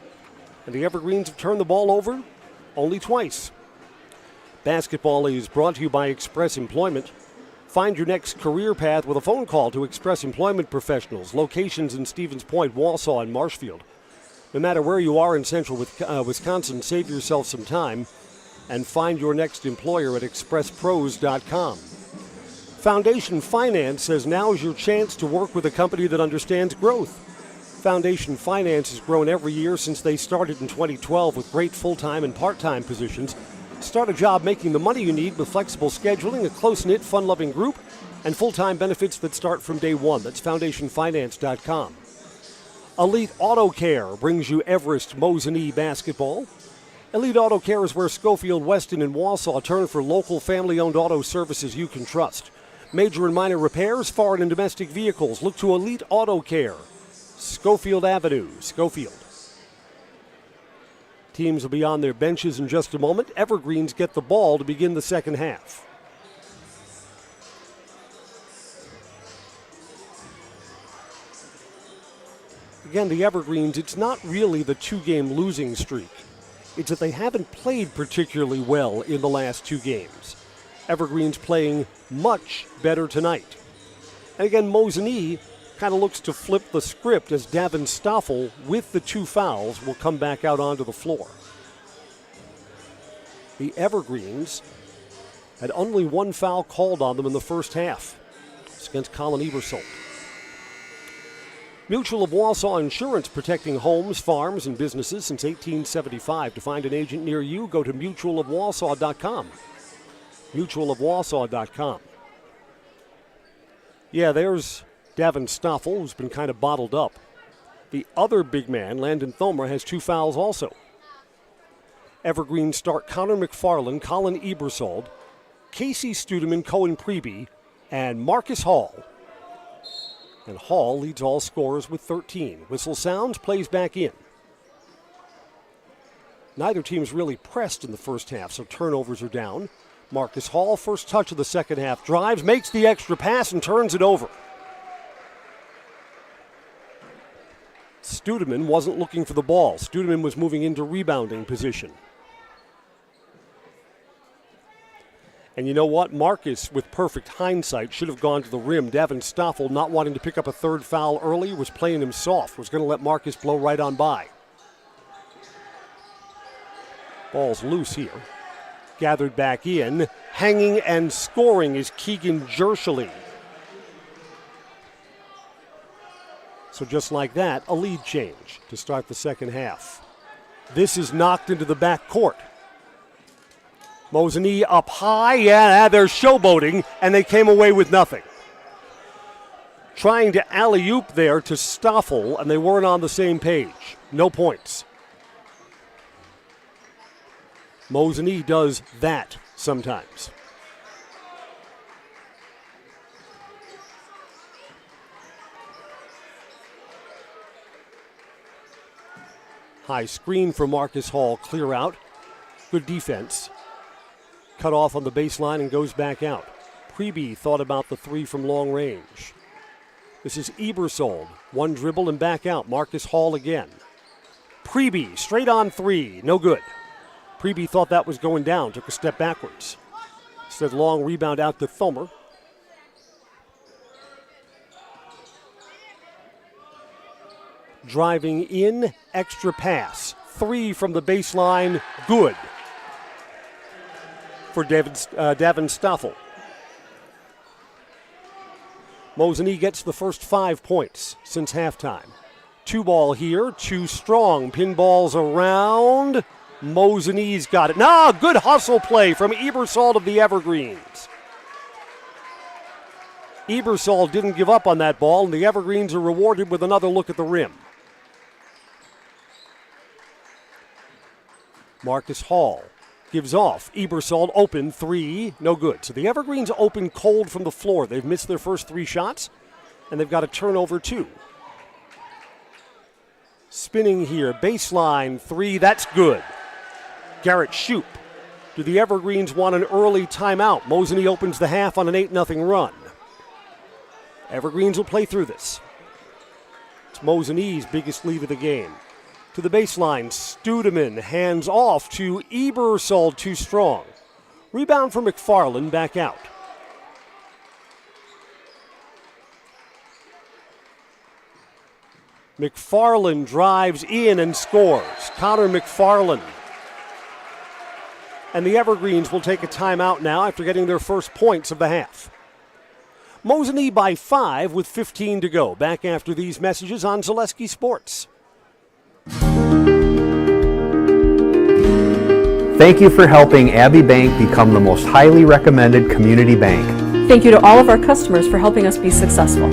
And the Evergreens have turned the ball over only twice. Basketball is brought to you by Express Employment. Find your next career path with a phone call to Express Employment Professionals. Locations in Stevens Point, Wausau, and Marshfield. No matter where you are in central Wisconsin, save yourself some time and find your next employer at expresspros.com. Foundation Finance says now is your chance to work with a company that understands growth. Foundation Finance has grown every year since they started in 2012 with great full-time and part-time positions. Start a job making the money you need with flexible scheduling, a close-knit, fun-loving group, and full-time benefits that start from day one. That's foundationfinance.com. Elite Auto Care brings you Everest Mosinee basketball. Elite Auto Care is where Schofield, Weston, and Wausau turn for local family-owned auto services you can trust. Major and minor repairs, foreign and domestic vehicles. Look to Elite Auto Care. Schofield Avenue, Schofield. Teams will be on their benches in just a moment. Evergreens get the ball to begin the second half. Again, the Evergreens, it's not really the 2-game losing streak. It's that they haven't played particularly well in the last 2 games. Evergreens playing much better tonight. And again, Mosinee kind of looks to flip the script as Davin Stoffel, with the 2 fouls, will come back out onto the floor. The Evergreens had only 1 foul called on them in the first half. It's against Colin Ebersold. Mutual of Wausau Insurance, protecting homes, farms, and businesses since 1875. To find an agent near you, go to mutualofwausau.com. Mutualofwausau.com. Yeah, there's Davin Stoffel, who's been kind of bottled up. The other big man, Landon Thomer, has 2 fouls also. Evergreen start Connor McFarland, Colin Ebersold, Casey Studeman, Cohen Preby, and Marcus Hall. And Hall leads all scorers with 13. Whistle sounds, plays back in. Neither team's really pressed in the first half, so turnovers are down. Marcus Hall, first touch of the second half, drives, makes the extra pass, and turns it over. Studeman wasn't looking for the ball. Studeman was moving into rebounding position. And you know what? Marcus, with perfect hindsight, should have gone to the rim. Davin Stoffel, not wanting to pick up a third foul early, was playing him soft, was going to let Marcus blow right on by. Ball's loose here. Gathered back in. Hanging and scoring is Keegan Jershely. So just like that, a lead change to start the second half. This is knocked into the back court. Mosinee up high, yeah, they're showboating, and they came away with nothing. Trying to alley-oop there to Stoffel, and they weren't on the same page. No points. Mosinee does that sometimes. High screen for Marcus Hall, clear out. Good defense. Cut off on the baseline and goes back out. Preby thought about the 3 from long range. This is Ebersold. 1 dribble and back out. Marcus Hall again. Preby straight on 3. No good. Preby thought that was going down. Took a step backwards. Instead, long rebound out to Thomer. Driving in, extra pass. 3 from the baseline. Good. For Davin Stoffel. Mosinee gets the first 5 points since halftime. 2 ball here, 2 strong. Pinballs around. Mosinee's got it. Good hustle play from Ebersold of the Evergreens. Ebersold didn't give up on that ball, and the Evergreens are rewarded with another look at the rim. Marcus Hall gives off. Ebersold open 3, no good. So the Evergreens open cold from the floor. They've missed their first 3 shots, and they've got a turnover 2. Spinning here, baseline 3, that's good. Garrett Shoup. Do the Evergreens want an early timeout? Mosinee opens the half on an 8-0 run. Evergreens will play through this. It's Mosinee's biggest lead of the game. To the baseline, Studeman hands off to Ebersold, too strong. Rebound for McFarland, back out. McFarland drives in and scores. Connor McFarland. And the Evergreens will take a timeout now after getting their first points of the half. Mosinee by 5 with 15 to go. Back after these messages on Zaleski Sports. Thank you for helping Abbey Bank become the most highly recommended community bank. Thank you to all of our customers for helping us be successful.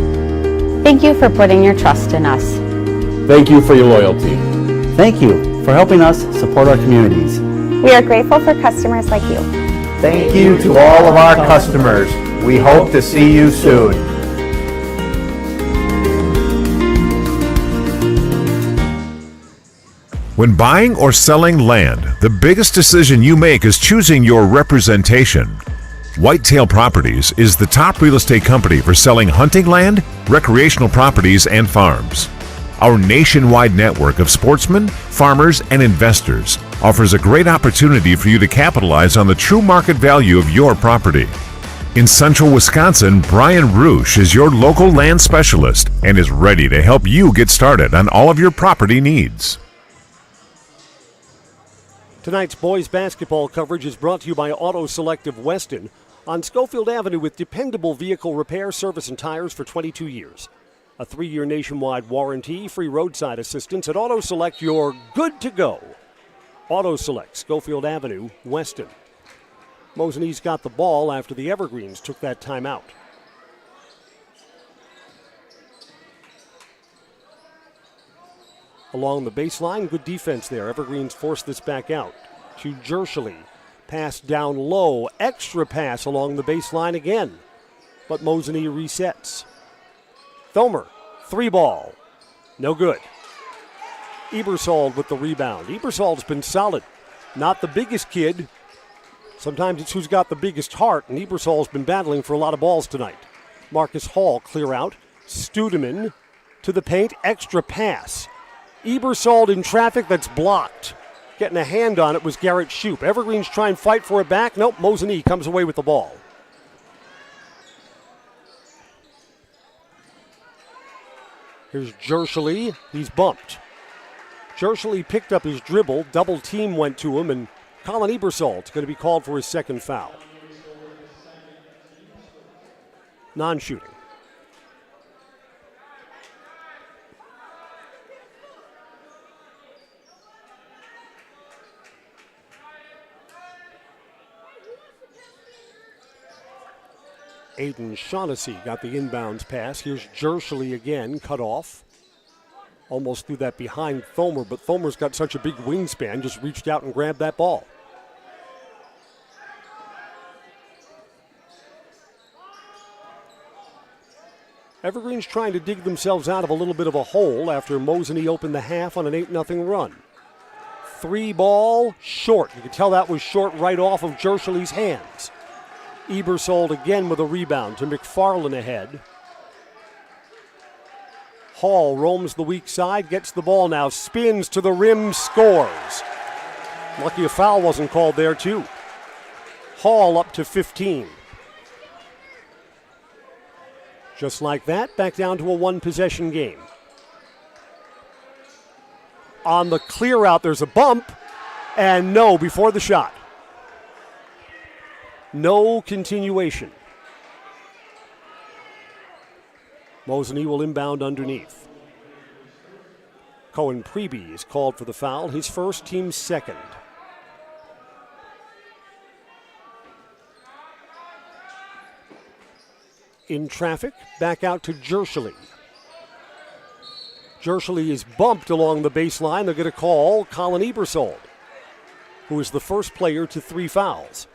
Thank you for putting your trust in us. Thank you for your loyalty. Thank you for helping us support our communities. We are grateful for customers like you. Thank you to all of our customers. We hope to see you soon. When buying or selling land, the biggest decision you make is choosing your representation. Whitetail Properties is the top real estate company for selling hunting land, recreational properties, and farms. Our nationwide network of sportsmen, farmers, and investors offers a great opportunity for you to capitalize on the true market value of your property. In central Wisconsin, Brian Roosh is your local land specialist and is ready to help you get started on all of your property needs. Tonight's boys basketball coverage is brought to you by Auto Select of Weston on Schofield Avenue with dependable vehicle repair, service, and tires for 22 years. A 3-year nationwide warranty, free roadside assistance. At Auto Select, you're good to go. Auto Select, Schofield Avenue, Weston. Mosinee's got the ball after the Evergreens took that timeout. Along the baseline, good defense there. Evergreens forced this back out to Jershely. Pass down low, extra pass along the baseline again. But Mosinee resets. Thomer, 3-ball. No good. Ebersold with the rebound. Ebersold's been solid. Not the biggest kid. Sometimes it's who's got the biggest heart, and Ebersold's been battling for a lot of balls tonight. Marcus Hall clear out. Studeman to the paint, extra pass. Ebersold in traffic that's blocked. Getting a hand on it was Garrett Shoup. Evergreens try and fight for it back. Nope, Mosinee comes away with the ball. Here's Jershely. He's bumped. Jershely picked up his dribble. Double team went to him, and Colin Ebersold's going to be called for his second foul. Non-shooting. Aiden Shaughnessy got the inbounds pass. Here's Jershely again, cut off. Almost threw that behind Thomer, but Thomer's got such a big wingspan, just reached out and grabbed that ball. Evergreens trying to dig themselves out of a little bit of a hole after Mosinee opened the half on an 8-0 run. 3-ball, short. You can tell that was short right off of Jershely's hands. Ebersold again with a rebound to McFarland ahead. Hall roams the weak side, gets the ball now, spins to the rim, scores. Lucky a foul wasn't called there too. Hall up to 15. Just like that, back down to a 1-possession game. On the clear out, there's a bump, and no before the shot. No continuation. Mosinee will inbound underneath. Cohen Preby is called for the foul, his first, team's second. In traffic, back out to Jershely. Jershely is bumped along the baseline. They're going to call Colin Ebersold, who is the first player to 3 fouls.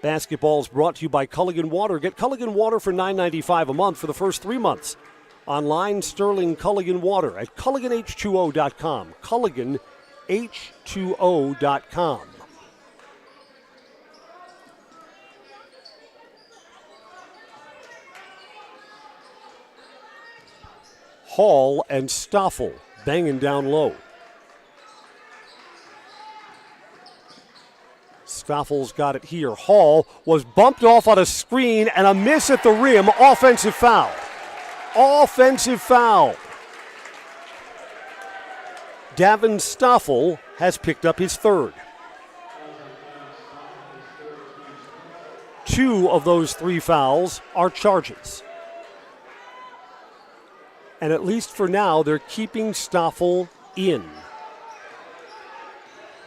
Basketball is brought to you by Culligan Water. Get Culligan Water for $9.95 a month for the first 3 months. Online, Sterling Culligan Water at CulliganH2O.com. CulliganH2O.com. Hall and Stoffel banging down low. Stoffel's got it here. Hall was bumped off on a screen and a miss at the rim. Offensive foul. Offensive foul. Davin Stoffel has picked up his third. 2 of those 3 fouls are charges. And at least for now, they're keeping Stoffel in.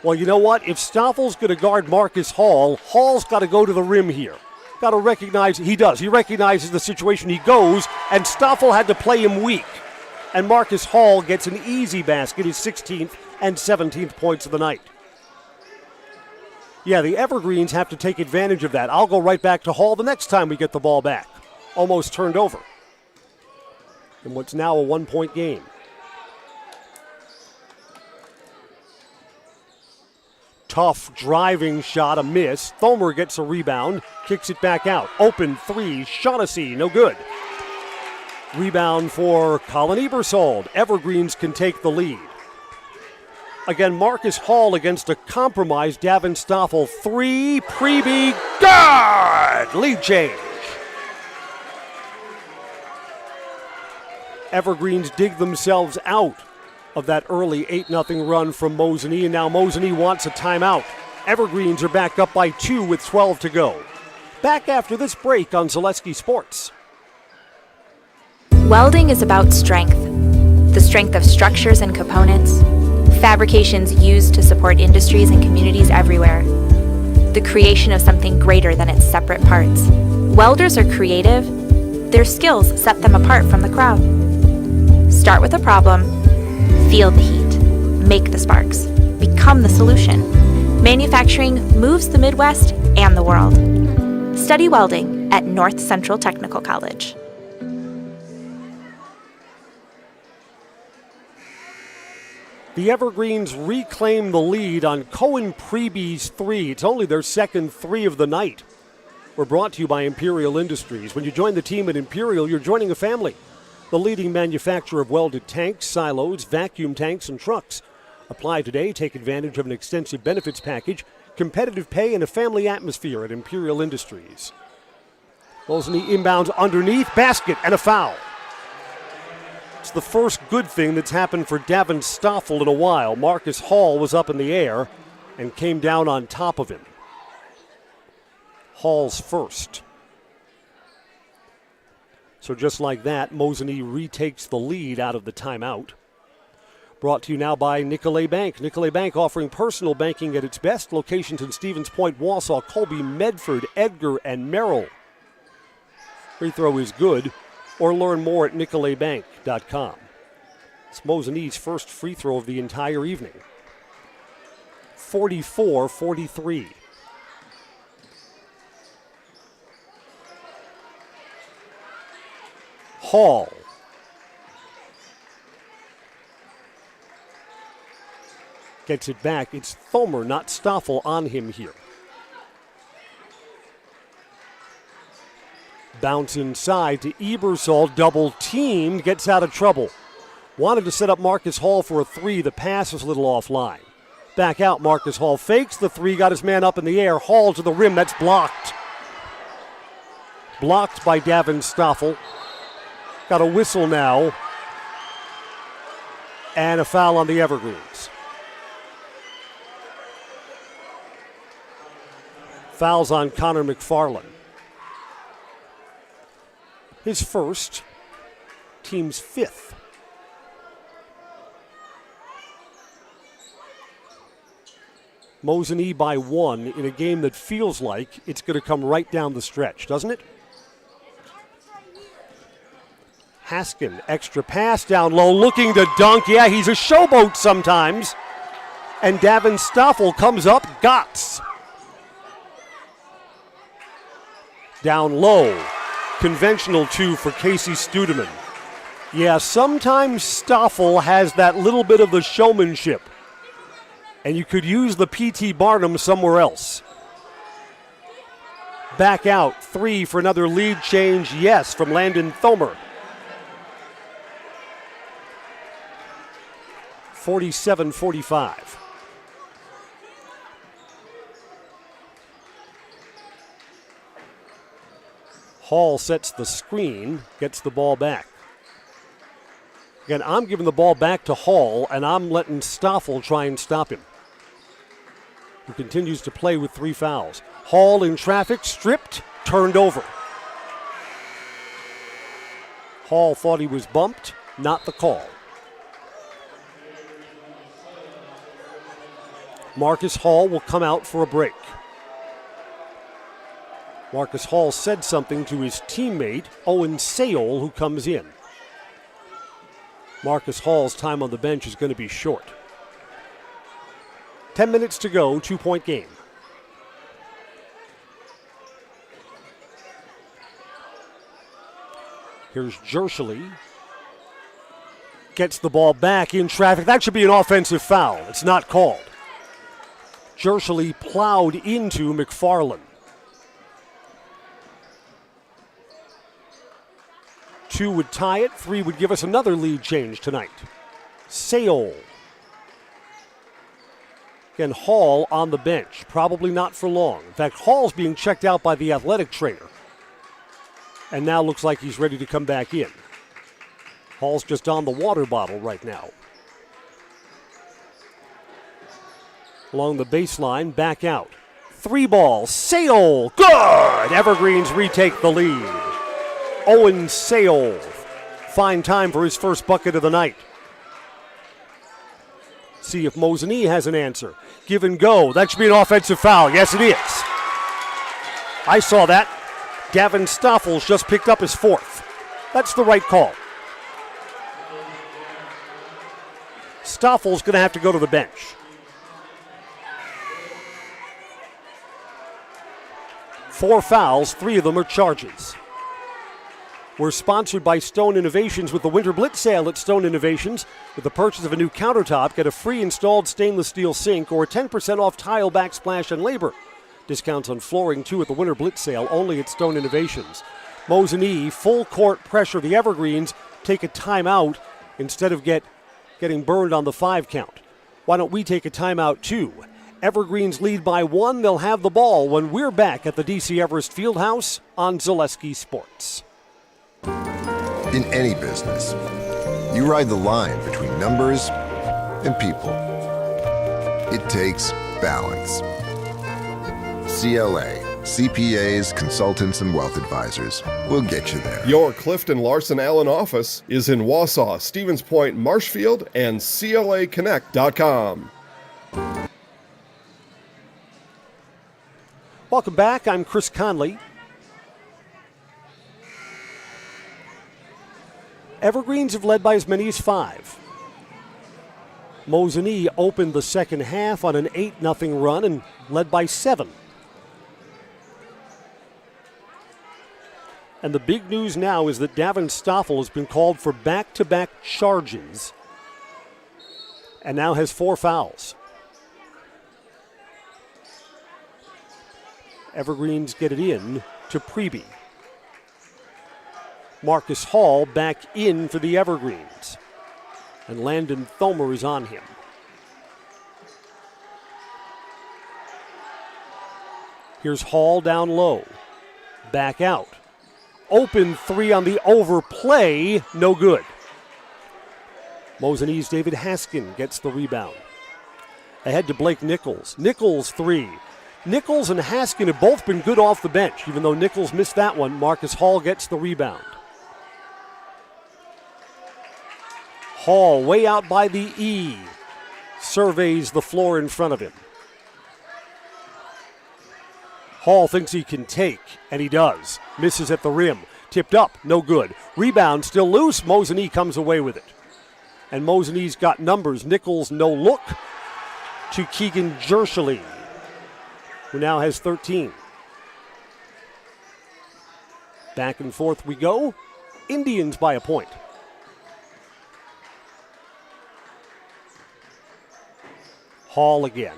Well, you know what? If Stoffel's going to guard Marcus Hall, Hall's got to go to the rim here. Got to recognize, he does. He recognizes the situation. He goes, and Stoffel had to play him weak. And Marcus Hall gets an easy basket, his 16th and 17th points of the night. Yeah, the Evergreens have to take advantage of that. I'll go right back to Hall the next time we get the ball back. Almost turned over in what's now a 1-point game. Tough driving shot, a miss. Thomer gets a rebound, kicks it back out. Open 3, Shaughnessy, no good. Rebound for Colin Ebersold. Evergreens can take the lead. Again, Marcus Hall against a compromised Davin Stoffel. 3, Preby, good! Lead change. Evergreens dig themselves out of that early 8-0 run from Mosinee, and now Mosinee wants a timeout. Evergreens are back up by 2 with 12 to go. Back after this break on Zaleski Sports. Welding is about strength. The strength of structures and components, fabrications used to support industries and communities everywhere. The creation of something greater than its separate parts. Welders are creative. Their skills set them apart from the crowd. Start with a problem, feel the heat, make the sparks, become the solution. Manufacturing moves the Midwest and the world. Study welding at North Central Technical College. The Evergreens reclaim the lead on Cohen Preby's three. It's only their second three of the night. We're brought to you by Imperial Industries. When you join the team at Imperial, you're joining a family. The leading manufacturer of welded tanks, silos, vacuum tanks, and trucks. Apply today. Take advantage of an extensive benefits package, competitive pay, and a family atmosphere at Imperial Industries. Mosinee inbounds underneath, basket, and a foul. It's the first good thing that's happened for Davin Stoffel in a while. Marcus Hall was up in the air and came down on top of him. Hall's first. So just like that, Mosinee retakes the lead out of the timeout. Brought to you now by Nicolet Bank. Nicolet Bank offering personal banking at its best. Locations in Stevens Point, Wausau, Colby, Medford, Edgar, and Merrill. Free throw is good. Or learn more at nicoletbank.com. It's Mosinee's first free throw of the entire evening. 44-43. Hall. Gets it back. It's Thomer, not Stoffel, on him here. Bounce inside to Ebersol, double teamed, gets out of trouble. Wanted to set up Marcus Hall for a three. The pass was a little offline. Back out, Marcus Hall fakes the three, got his man up in the air. Hall to the rim, that's blocked. Blocked by Davin Stoffel. Got a whistle now. And a foul on the Evergreens. Fouls on Connor McFarland. His first, team's fifth. Mosinee by one in a game that feels like it's going to come right down the stretch, doesn't it? Haskin, extra pass down low, looking to dunk. Yeah, he's a showboat sometimes. And Davin Stoffel comes up, Gotts. Down low. Conventional two for Casey Studeman. Yeah, sometimes Stoffel has that little bit of the showmanship. And you could use the P.T. Barnum somewhere else. Back out, three for another lead change, yes, from Landon Thomer. 47-45. Hall sets the screen, gets the ball back. Again, I'm giving the ball back to Hall, and I'm letting Stoffel try and stop him, who continues to play with three fouls. Hall in traffic, stripped, turned over. Hall thought he was bumped, not the call. Marcus Hall will come out for a break. Marcus Hall said something to his teammate, Owen Sayol, who comes in. Marcus Hall's time on the bench is going to be short. 10 minutes to go, 2-point game. Here's Jershely. Gets the ball back in traffic. That should be an offensive foul. It's not called. Jershely plowed into McFarland. 2 would tie it. 3 would give us another lead change tonight. Sayol. Again, Hall on the bench. Probably not for long. In fact, Hall's being checked out by the athletic trainer. And now looks like he's ready to come back in. Hall's just on the water bottle right now. Along the baseline, back out. 3 ball, Sayol, good! Evergreens retake the lead. Owen Sayol, find time for his first bucket of the night. See if Mosinee has an answer. Give and go. That should be an offensive foul. Yes, it is. I saw that. Gavin Stoffels just picked up his fourth. That's the right call. Stoffel's going to have to go to the bench. Four fouls, 3 of them are charges. We're sponsored by Stone Innovations with the Winter Blitz sale at Stone Innovations. With the purchase of a new countertop, get a free installed stainless steel sink or 10% off tile backsplash and labor. Discounts on flooring, too, at the Winter Blitz sale, only at Stone Innovations. Mosinee, full court pressure. The Evergreens take a timeout instead of getting burned on the 5 count. Why don't we take a timeout, too? Evergreens lead by 1. They'll have the ball when we're back at the DC Everest Fieldhouse on Zaleski Sports. In any business, you ride the line between numbers and people. It takes balance. CLA, CPAs, consultants, and wealth advisors will get you there. Your Clifton Larson Allen office is in Wausau, Stevens Point, Marshfield, and CLAconnect.com. Welcome back. I'm Chris Conley. Evergreens have led by as many as 5. Mosinee opened the second half on an 8-0 run and led by 7. And the big news now is that Davin Stoffel has been called for back-to-back charges and now has 4 fouls. Evergreens get it in to Preby. Marcus Hall back in for the Evergreens. And Landon Thomer is on him. Here's Hall down low. Back out. Open 3 on the overplay. No good. Mosinee's David Haskin gets the rebound. Ahead to Blake Nichols. Nichols 3. Nichols and Haskin have both been good off the bench. Even though Nichols missed that one, Marcus Hall gets the rebound. Hall way out by the E. Surveys the floor in front of him. Hall thinks he can take, and he does. Misses at the rim. Tipped up, no good. Rebound still loose. Mosinee comes away with it. And Mosinee's got numbers. Nichols no look to Keegan Jershely, who now has 13. Back and forth we go. Indians by a point. Hall again.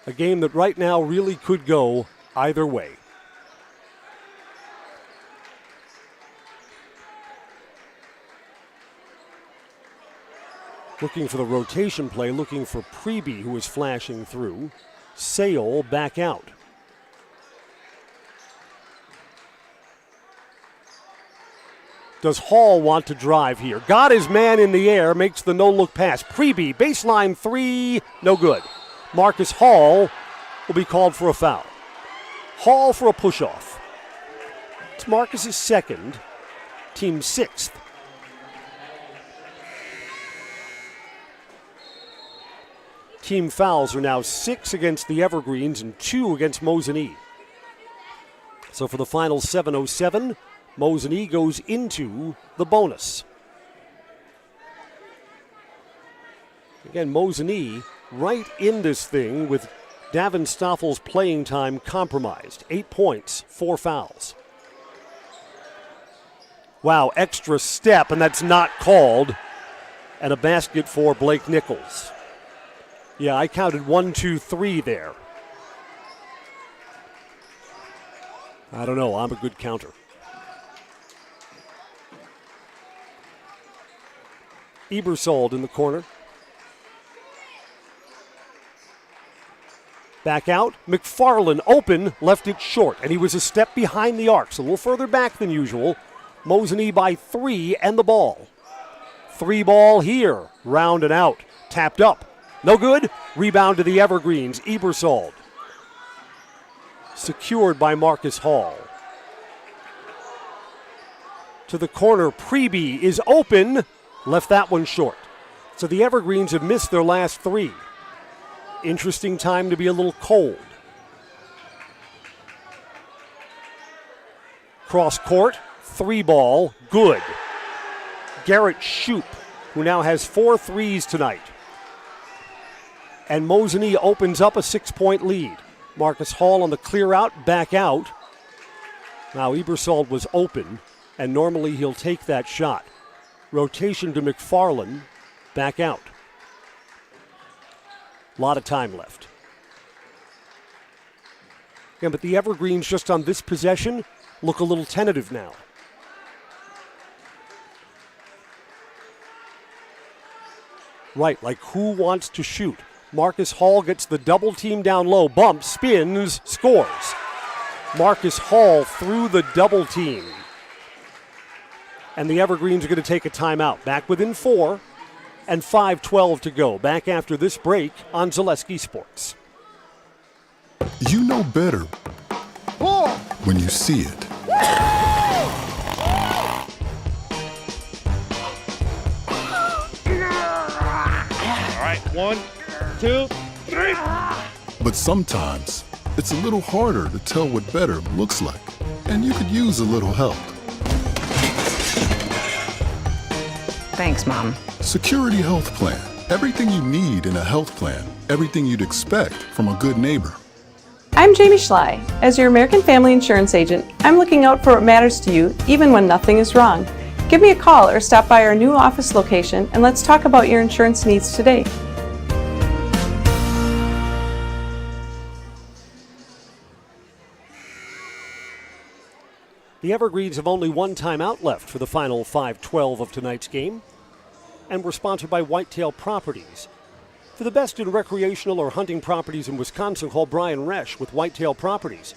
A game that right now really could go either way. Looking for the rotation play, looking for Preby, who is flashing through. Sale back out. Does Hall want to drive here? Got his man in the air, makes the no-look pass. Preby, baseline 3, no good. Marcus Hall will be called for a foul. Hall for a push-off. It's Marcus's second, team's 6th. Team fouls are now 6 against the Evergreens and 2 against Mosinee. So for the final 7:07, Mosinee goes into the bonus. Again, Mosinee right in this thing with Davin Stoffel's playing time compromised. 8 points, 4 fouls. Wow, extra step, and that's not called. And a basket for Blake Nichols. Yeah, I counted 1, 2, 3 there. I don't know, I'm a good counter. Ebersold in the corner. Back out. McFarland open, left it short, and he was a step behind the arc, so a little further back than usual. Mosinee by 3 and the ball. 3 ball here. Round and out. Tapped up. No good. Rebound to the Evergreens. Ebersold. Secured by Marcus Hall. To the corner. Preby is open. Left that one short. So the Evergreens have missed their last three. Interesting time to be a little cold. Cross court. 3-ball. Good. Garrett Shoup, who now has 4 threes tonight. And Mosinee opens up a 6-point lead. Marcus Hall on the clear out, back out. Now Ebersold was open, and normally he'll take that shot. Rotation to McFarland, back out. A lot of time left. Yeah, but the Evergreens just on this possession look a little tentative now. Right, like who wants to shoot? Marcus Hall gets the double team down low, bumps, spins, scores. Marcus Hall through the double team. And the Evergreens are going to take a timeout. Back within 4 and 5:12 to go. Back after this break on Zaleski Sports. You know better when you see it. All right, 1, 2, 3. But sometimes it's a little harder to tell what better looks like, and you could use a little help. Thanks, Mom. Security Health Plan. Everything you need in a health plan. Everything you'd expect from a good neighbor. I'm Jamie Schley. As your American Family Insurance agent, I'm looking out for what matters to you, even when nothing is wrong. Give me a call or stop by our new office location and let's talk about your insurance needs today. The Evergreens have only one timeout left for the final 5:12 of tonight's game. And we're sponsored by Whitetail Properties. For the best in recreational or hunting properties in Wisconsin, call Brian Resch with Whitetail Properties.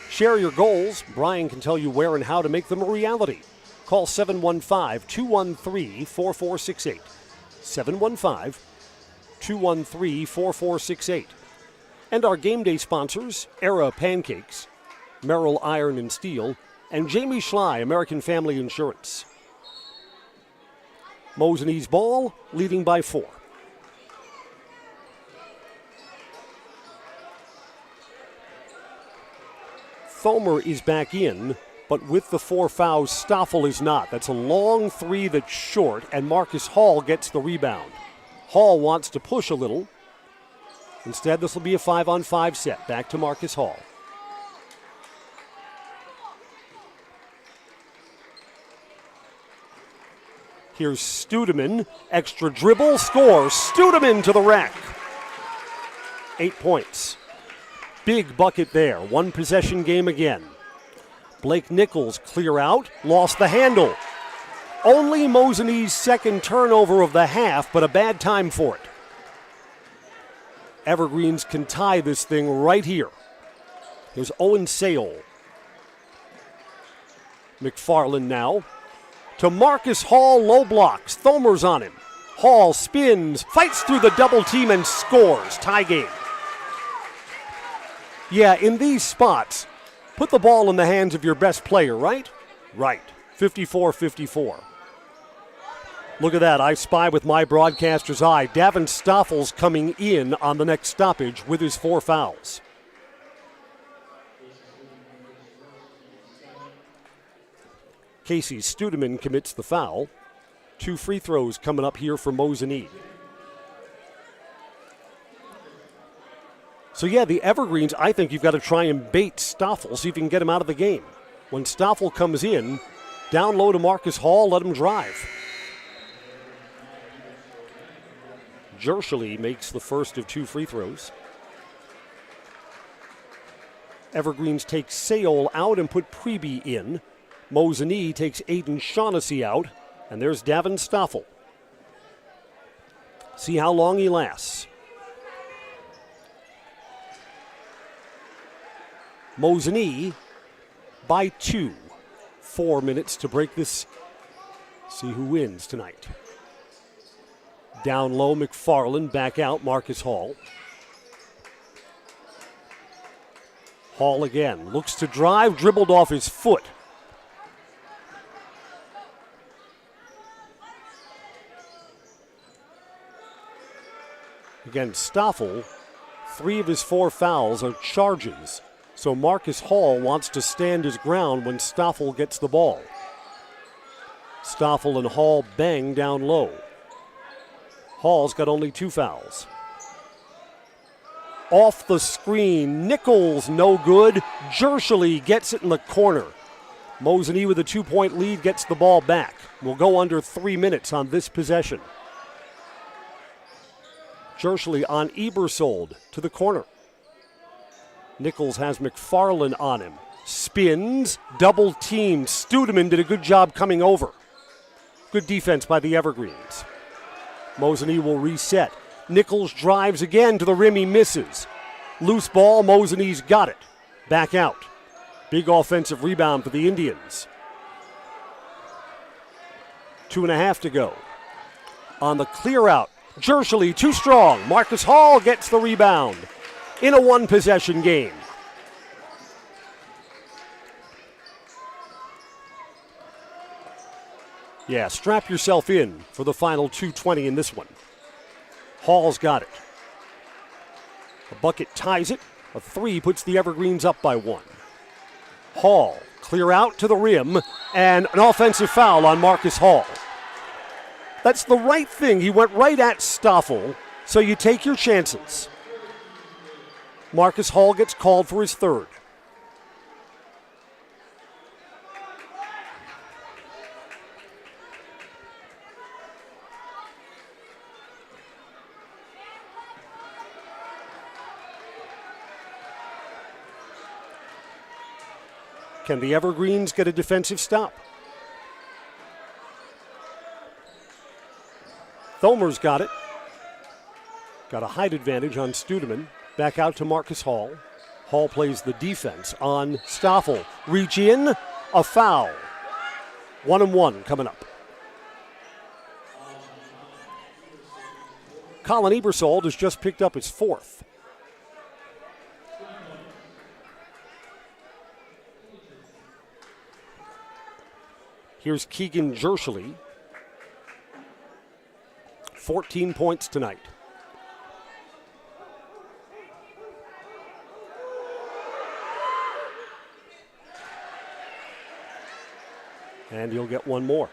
Share your goals. Brian can tell you where and how to make them a reality. Call 715-213-4468. 715-213-4468. And our game day sponsors, Era Pancakes, Merrill Iron and Steel, and Jamie Schley, American Family Insurance. Mosinee's ball, leading by 4. Thomer is back in, but with the 4 fouls, Stoffel is not. That's a long 3 that's short, and Marcus Hall gets the rebound. Hall wants to push a little. Instead, this will be a 5-on-5 set. Back to Marcus Hall. Here's Studeman, extra dribble, scores. Studeman to the rack. 8 points. Big bucket there. 1 possession game again. Blake Nichols clear out, lost the handle. Only Mosinee's second turnover of the half, but a bad time for it. Evergreens can tie this thing right here. Here's Owen Sale. McFarland now. To Marcus Hall, low blocks. Thomer's on him. Hall spins, fights through the double team and scores. Tie game. Yeah, in these spots, put the ball in the hands of your best player, right? Right. 54-54. Look at that. I spy with my broadcaster's eye. Davin Stoffel's coming in on the next stoppage with his 4 fouls. Casey Studeman commits the foul. 2 free throws coming up here for Mosinee. So yeah, the Evergreens, I think you've got to try and bait Stoffel, see if you can get him out of the game. When Stoffel comes in, down low to Marcus Hall, let him drive. Jershely makes the first of 2 free throws. Evergreens take Seol out and put Preby in. Mosinee takes Aiden Shaughnessy out, and there's Davin Stoffel. See how long he lasts. Mosinee by 2. 4 minutes to break this. See who wins tonight. Down low, McFarland, back out, Marcus Hall. Hall again, looks to drive, dribbled off his foot. Again, Stoffel, 3 of his 4 fouls are charges. So Marcus Hall wants to stand his ground when Stoffel gets the ball. Stoffel and Hall bang down low. Hall's got only 2 fouls. Off the screen, Nichols no good. Jershely gets it in the corner. Mosinee with a 2-point lead gets the ball back. We'll go under 3 minutes on this possession. Jershely on Ebersold to the corner. Nichols has McFarland on him. Spins, double team. Studeman did a good job coming over. Good defense by the Evergreens. Mosinee will reset. Nichols drives again to the rim, he misses. Loose ball, Mosinee's got it. Back out. Big offensive rebound for the Indians. 2.5 to go. On the clear out, Jershely too strong. Marcus Hall gets the rebound in a 1-possession game. Yeah, strap yourself in for the final 2:20 in this one. Hall's got it. A bucket ties it. A 3 puts the Evergreens up by 1. Hall, clear out to the rim, and an offensive foul on Marcus Hall. That's the right thing. He went right at Stoffel, so you take your chances. Marcus Hall gets called for his 3rd. Can the Evergreens get a defensive stop? Thomer's got it. Got a height advantage on Studeman. Back out to Marcus Hall. Hall plays the defense on Stoffel. Reach in, a foul. 1-1 coming up. Colin Ebersold has just picked up his 4th. Here's Keegan Jershely. 14 points tonight. And he'll get one more.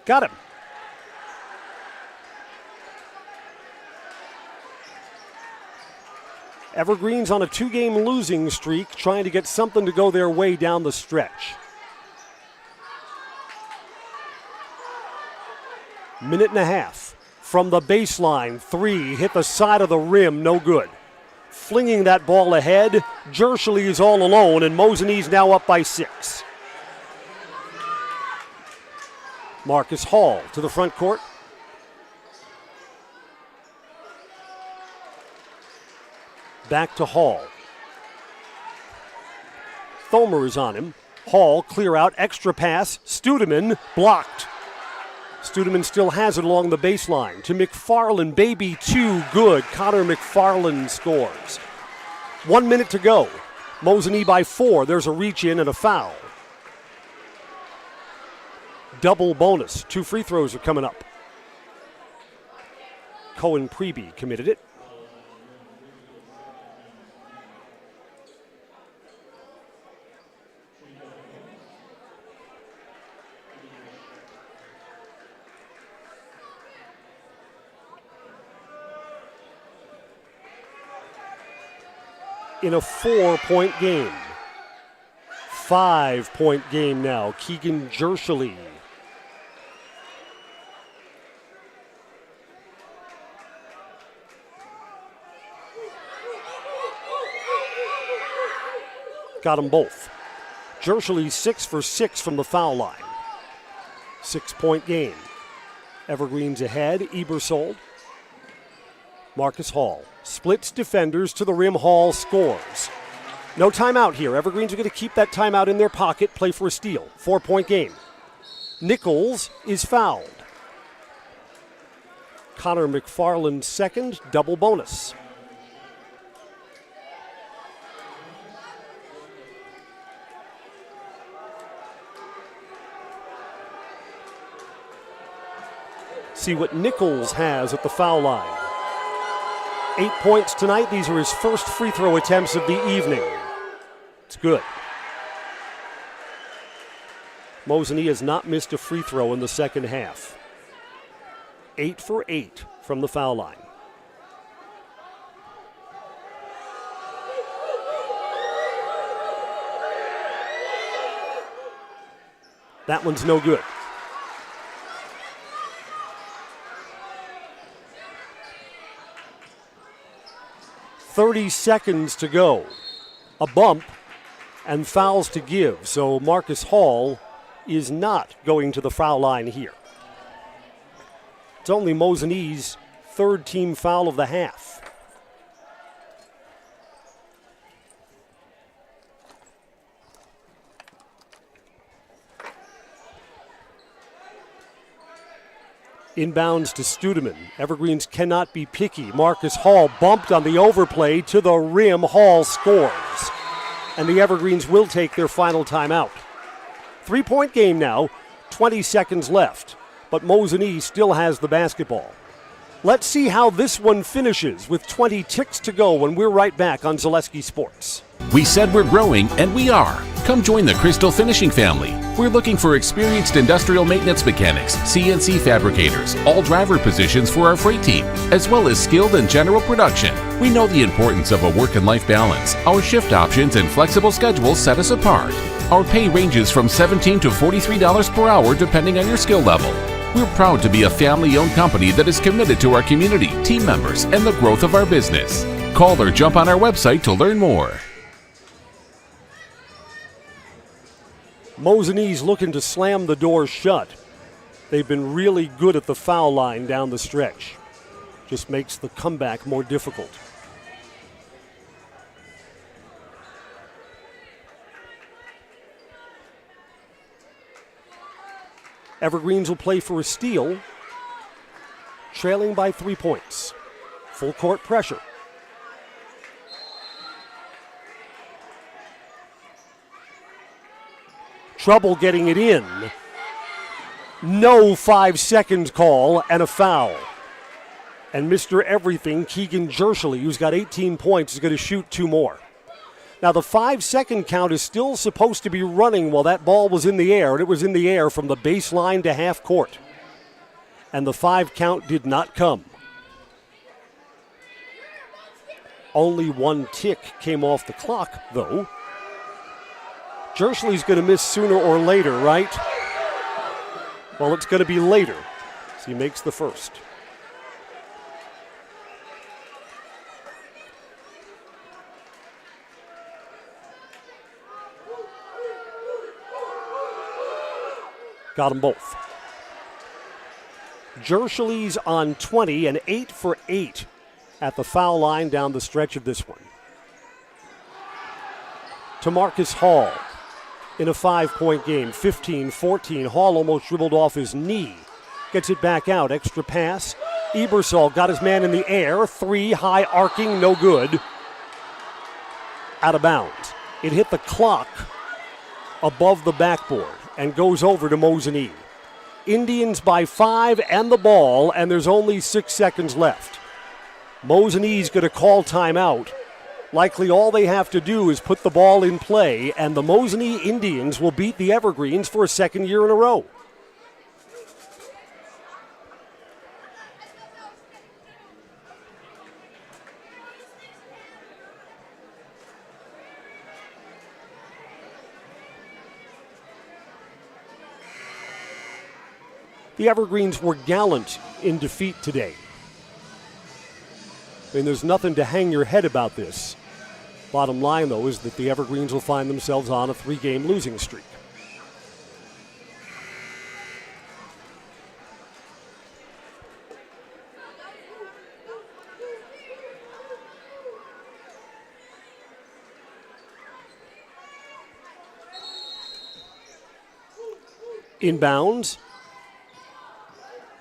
Got him. Evergreens on a 2-game losing streak, trying to get something to go their way down the stretch. 1.5 minutes from the baseline. 3 hit the side of the rim, no good. Flinging that ball ahead, Jershely is all alone, and Mosinee's now up by 6. Marcus Hall to the front court. Back to Hall. Thomer is on him. Hall, clear out, extra pass. Studeman, blocked. Studeman still has it along the baseline. To McFarland, baby, 2, good. Connor McFarland scores. 1 minute to go. Mosinee by 4. There's a reach in and a foul. Double bonus. 2 free throws are coming up. Cohen Preby committed it. In a 4-point game. 5-point game now. Keegan Jershely. Got them both. Jershely 6 for 6 from the foul line. 6-point game. Evergreens ahead. Ebersold. Marcus Hall splits defenders to the rim. Hall scores. No timeout here. Evergreens are going to keep that timeout in their pocket, play for a steal. 4-point game. Nichols is fouled. Connor McFarland second, double bonus. See what Nichols has at the foul line. 8 points tonight. These are his first free throw attempts of the evening. It's good. Mosinee has not missed a free throw in the second half. 8 for 8 from the foul line. That one's no good. .30 seconds to go. A bump and fouls to give. So Marcus Hall is not going to the foul line here. It's only Mosinee's third team foul of the half. Inbounds to Studeman. Evergreens cannot be picky. Marcus Hall bumped on the overplay to the rim. Hall scores. And the Evergreens will take their final timeout. 3-point game now, 20 seconds left. But Mosinee still has the basketball. Let's see how this one finishes with 20 ticks to go when we're right back on Zaleski Sports. We said we're growing, and we are. Come join the Crystal Finishing family. We're looking for experienced industrial maintenance mechanics, CNC fabricators, all driver positions for our freight team, as well as skilled and general production. We know the importance of a work and life balance. Our shift options and flexible schedules set us apart. Our pay ranges from $17 to $43 per hour depending on your skill level. We're proud to be a family-owned company that is committed to our community, team members, and the growth of our business. Call or jump on our website to learn more. Mosinee's looking to slam the door shut. They've been really good at the foul line down the stretch. Just makes the comeback more difficult. Evergreens will play for a steal, trailing by 3 points. Full court pressure. Trouble getting it in. No 5-second call and a foul. And Mr. Everything, Keegan Jershely, who's got 18 points, is going to shoot 2 more. Now, the 5-second count is still supposed to be running while that ball was in the air, and it was in the air from the baseline to half court. And the 5 count did not come. Only 1 tick came off the clock, though. Jershely's going to miss sooner or later, right? Well, it's going to be later, so he makes the first. Got them both. Jershely's on 20 and 8 for 8 at the foul line down the stretch of this one. To Marcus Hall in a 5-point game, 15-14. Hall almost dribbled off his knee. Gets it back out, extra pass. Ebersol got his man in the air. 3, high arcing, no good. Out of bounds. It hit the clock above the backboard and goes over to Mosinee. Indians by 5 and the ball, and there's only 6 seconds left. Mosinee's going to call timeout. Likely all they have to do is put the ball in play, and the Mosinee Indians will beat the Evergreens for a second year in a row. The Evergreens were gallant in defeat today. I mean, there's nothing to hang your head about this. Bottom line, though, is that the Evergreens will find themselves on a 3-game losing streak. Inbounds.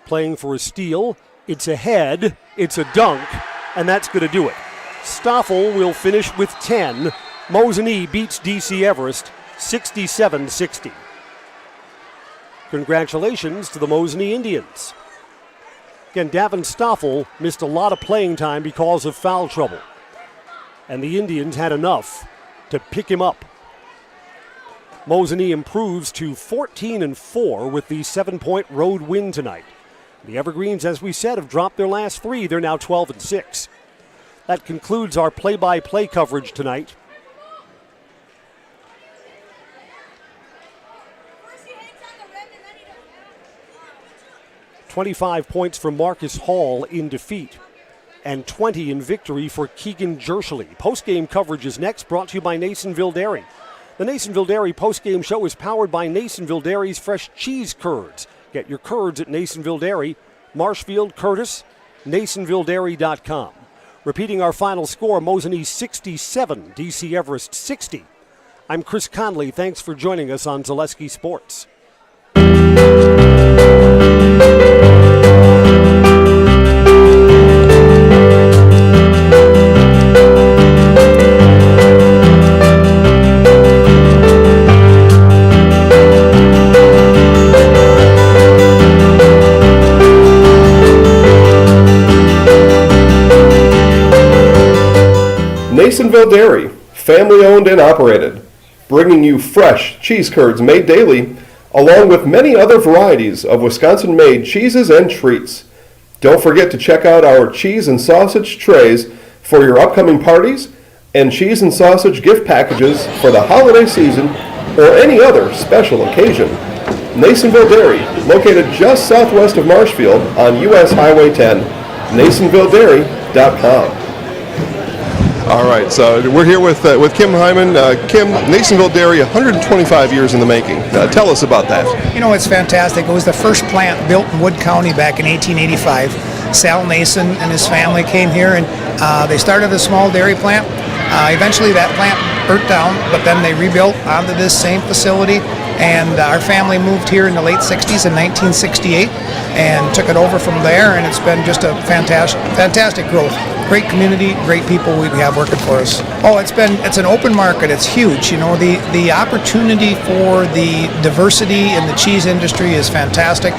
Playing for a steal. It's a head. It's a dunk. And that's going to do it. Stoffel will finish with 10. Mosinee beats DC Everest 67-60. Congratulations to the Mosinee Indians. Again, Davin Stoffel missed a lot of playing time because of foul trouble. And the Indians had enough to pick him up. Mosinee improves to 14-4 with the 7-point road win tonight. The Evergreens, as we said, have dropped their last 3. They're now 12-6. That concludes our play-by-play coverage tonight. $25 points for Marcus Hall in defeat, and 20 in victory for Keegan Jershely. Post-game coverage is next, brought to you by Nasonville Dairy. The Nasonville Dairy post-game show is powered by Nasonville Dairy's fresh cheese curds. Get your curds at Nasonville Dairy, Marshfield, Curtis, NasonvilleDairy.com. Repeating our final score, Mosinee 67, DC Everest 60. I'm Chris Conley. Thanks for joining us on Zaleski Sports. Nasonville Dairy, family owned and operated, bringing you fresh cheese curds made daily, along with many other varieties of Wisconsin-made cheeses and treats. Don't forget to check out our cheese and sausage trays for your upcoming parties and cheese and sausage gift packages for the holiday season or any other special occasion. Nasonville Dairy, located just southwest of Marshfield on U.S. Highway 10, NasonvilleDairy.com. All right, so we're here with Kim Hyman. Kim, Nasonville Dairy, 125 years in the making. Tell us about that. You know, it's fantastic. It was the first plant built in Wood County back in 1885. Sal Nason and his family came here, and they started a small dairy plant. Eventually that plant burnt down, but then they rebuilt onto this same facility, and our family moved here in the late 60s in 1968 and took it over from there, and it's been just a fantastic growth. Great community, great people we have working for us. Oh, it's an open market. It's huge. You know, the opportunity for the diversity in the cheese industry is fantastic,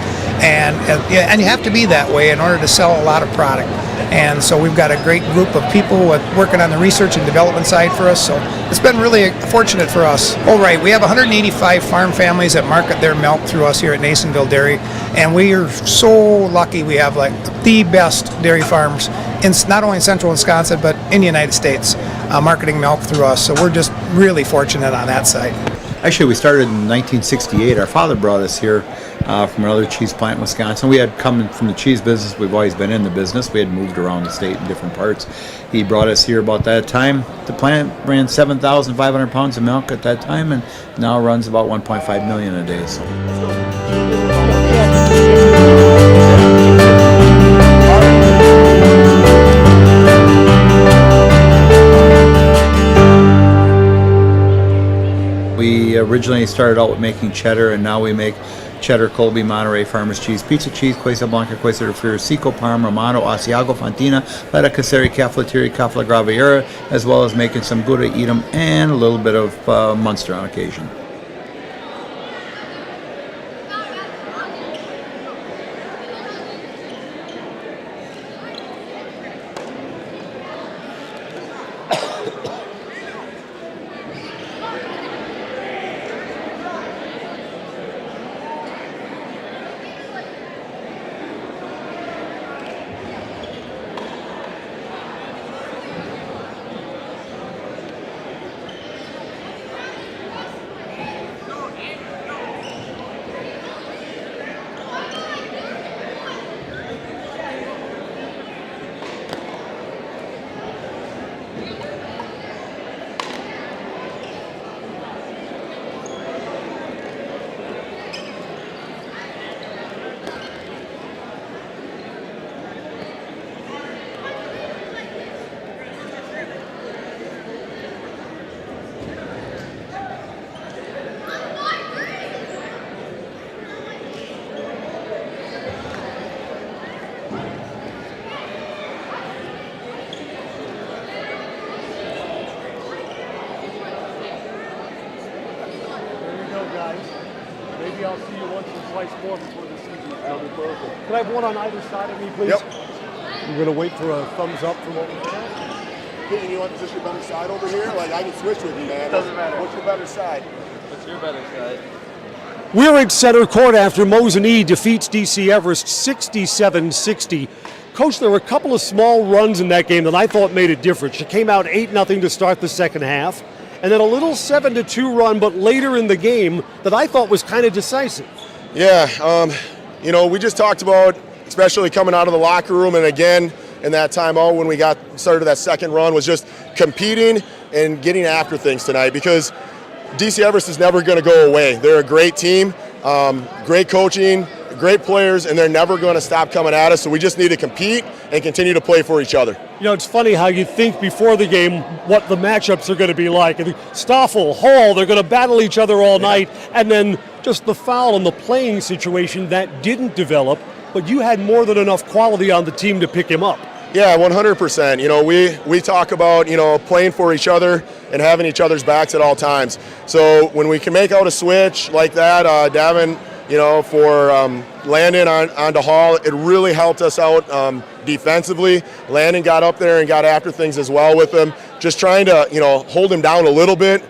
and you have to be that way in order to sell a lot of product. And so we've got a great group of people working on the research and development side for us. So it's been really fortunate for us. Oh, right. We have 185 farm families that market their milk through us here at Nasonville Dairy. And we are so lucky we have like the best dairy farms in not only in central Wisconsin, but in the United States, marketing milk through us. So we're just really fortunate on that side. Actually, we started in 1968. Our father brought us here from another cheese plant in Wisconsin. We had come from the cheese business. We've always been in the business. We had moved around the state in different parts. He brought us here about that time. The plant ran 7,500 pounds of milk at that time, and now runs about 1.5 million a day. So. We originally started out with making cheddar, and now we make cheddar, Colby, Monterey, Farmers cheese, pizza cheese, Quesa Blanca, Quesa de Friar, Seco, Parma, Romano, Asiago, Fontina, Feta Caseri, Cafetieri, Cafla Graviera, as well as making some Gouda Edam and a little bit of Munster on occasion. twice more before the season. Can I have one on either side of me, please? Yep. We're going to wait for a thumbs up from over there. Keegan, you want to position your better side over here? Like, I can switch with you, man. Doesn't matter. What's your better side? What's your better side? We're at center court after Mosinee defeats DC Everest 67-60. Coach, there were a couple of small runs in that game that I thought made a difference. You came out 8-0 to start the second half, and then a little 7-2 run, but later in the game that I thought was kind of decisive. Yeah, you know, we just talked about, especially coming out of the locker room, and again in that timeout when we got started that second run, was just competing and getting after things tonight, because DC Everest is never going to go away. They're a great team, great coaching, great players, and they're never going to stop coming at us. So we just need to compete and continue to play for each other. You know, it's funny how you think before the game what the matchups are going to be like. And Stoffel, Hall, they're going to battle each other all night, and then just the foul and the playing situation that didn't develop, but you had more than enough quality on the team to pick him up. Yeah, 100%. You know, we talk about, you know, playing for each other and having each other's backs at all times. So when we can make out a switch like that, Davin, you know, for Landon onto Hall, it really helped us out defensively. Landon got up there and got after things as well with him. Just trying to, you know, hold him down a little bit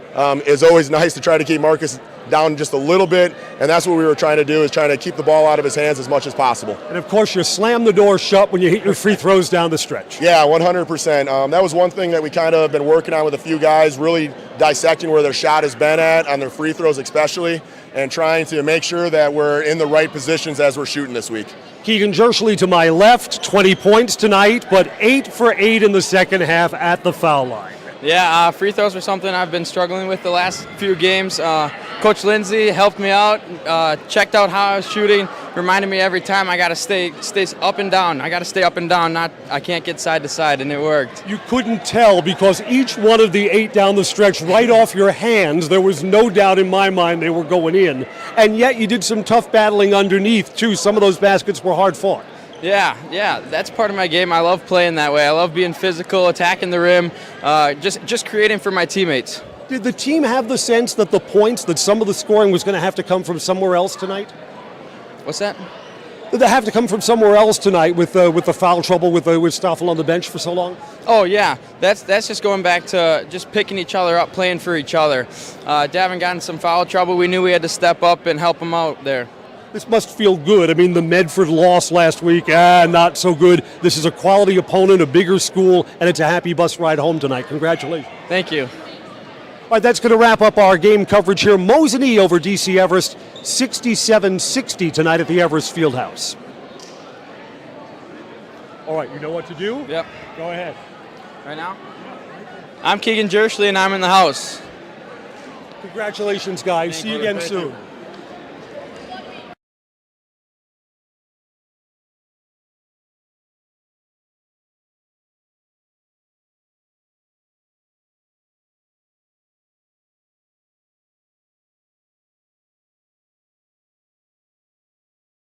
is always nice, to try to keep Marcus down just a little bit, and that's what we were trying to do, is trying to keep the ball out of his hands as much as possible. And of course, you slam the door shut when you hit your free throws down the stretch. Yeah, 100%. That was one thing that we kind of been working on with a few guys, really dissecting where their shot has been at, on their free throws especially, and trying to make sure that we're in the right positions as we're shooting this week. Keegan Jerschley to my left, 20 points tonight, but 8 for 8 in the second half at the foul line. Yeah, free throws were something I've been struggling with the last few games. Coach Lindsay helped me out, checked out how I was shooting, reminded me every time I got to stay up and down. I got to stay up and down, I can't get side to side, and it worked. You couldn't tell because each one of the 8 down the stretch right off your hands, there was no doubt in my mind they were going in. And yet you did some tough battling underneath, too. Some of those baskets were hard fought. Yeah, that's part of my game. I love playing that way. I love being physical, attacking the rim, just creating for my teammates. Did the team have the sense that the points, that some of the scoring was going to have to come from somewhere else tonight? What's that? Did they have to come from somewhere else tonight with the foul trouble with Stoffel on the bench for so long? Oh yeah, that's just going back to just picking each other up, playing for each other. Davin got in some foul trouble. We knew we had to step up and help him out there. This must feel good. I mean, the Medford loss last week, not so good. This is a quality opponent, a bigger school, and it's a happy bus ride home tonight. Congratulations. Thank you. All right, that's going to wrap up our game coverage here. Mosinee over DC Everest, 67-60 tonight at the Everest Fieldhouse. All right, you know what to do? Yep. Go ahead. Right now? I'm Keegan Jerschley, and I'm in the house. Congratulations, guys. See you again soon.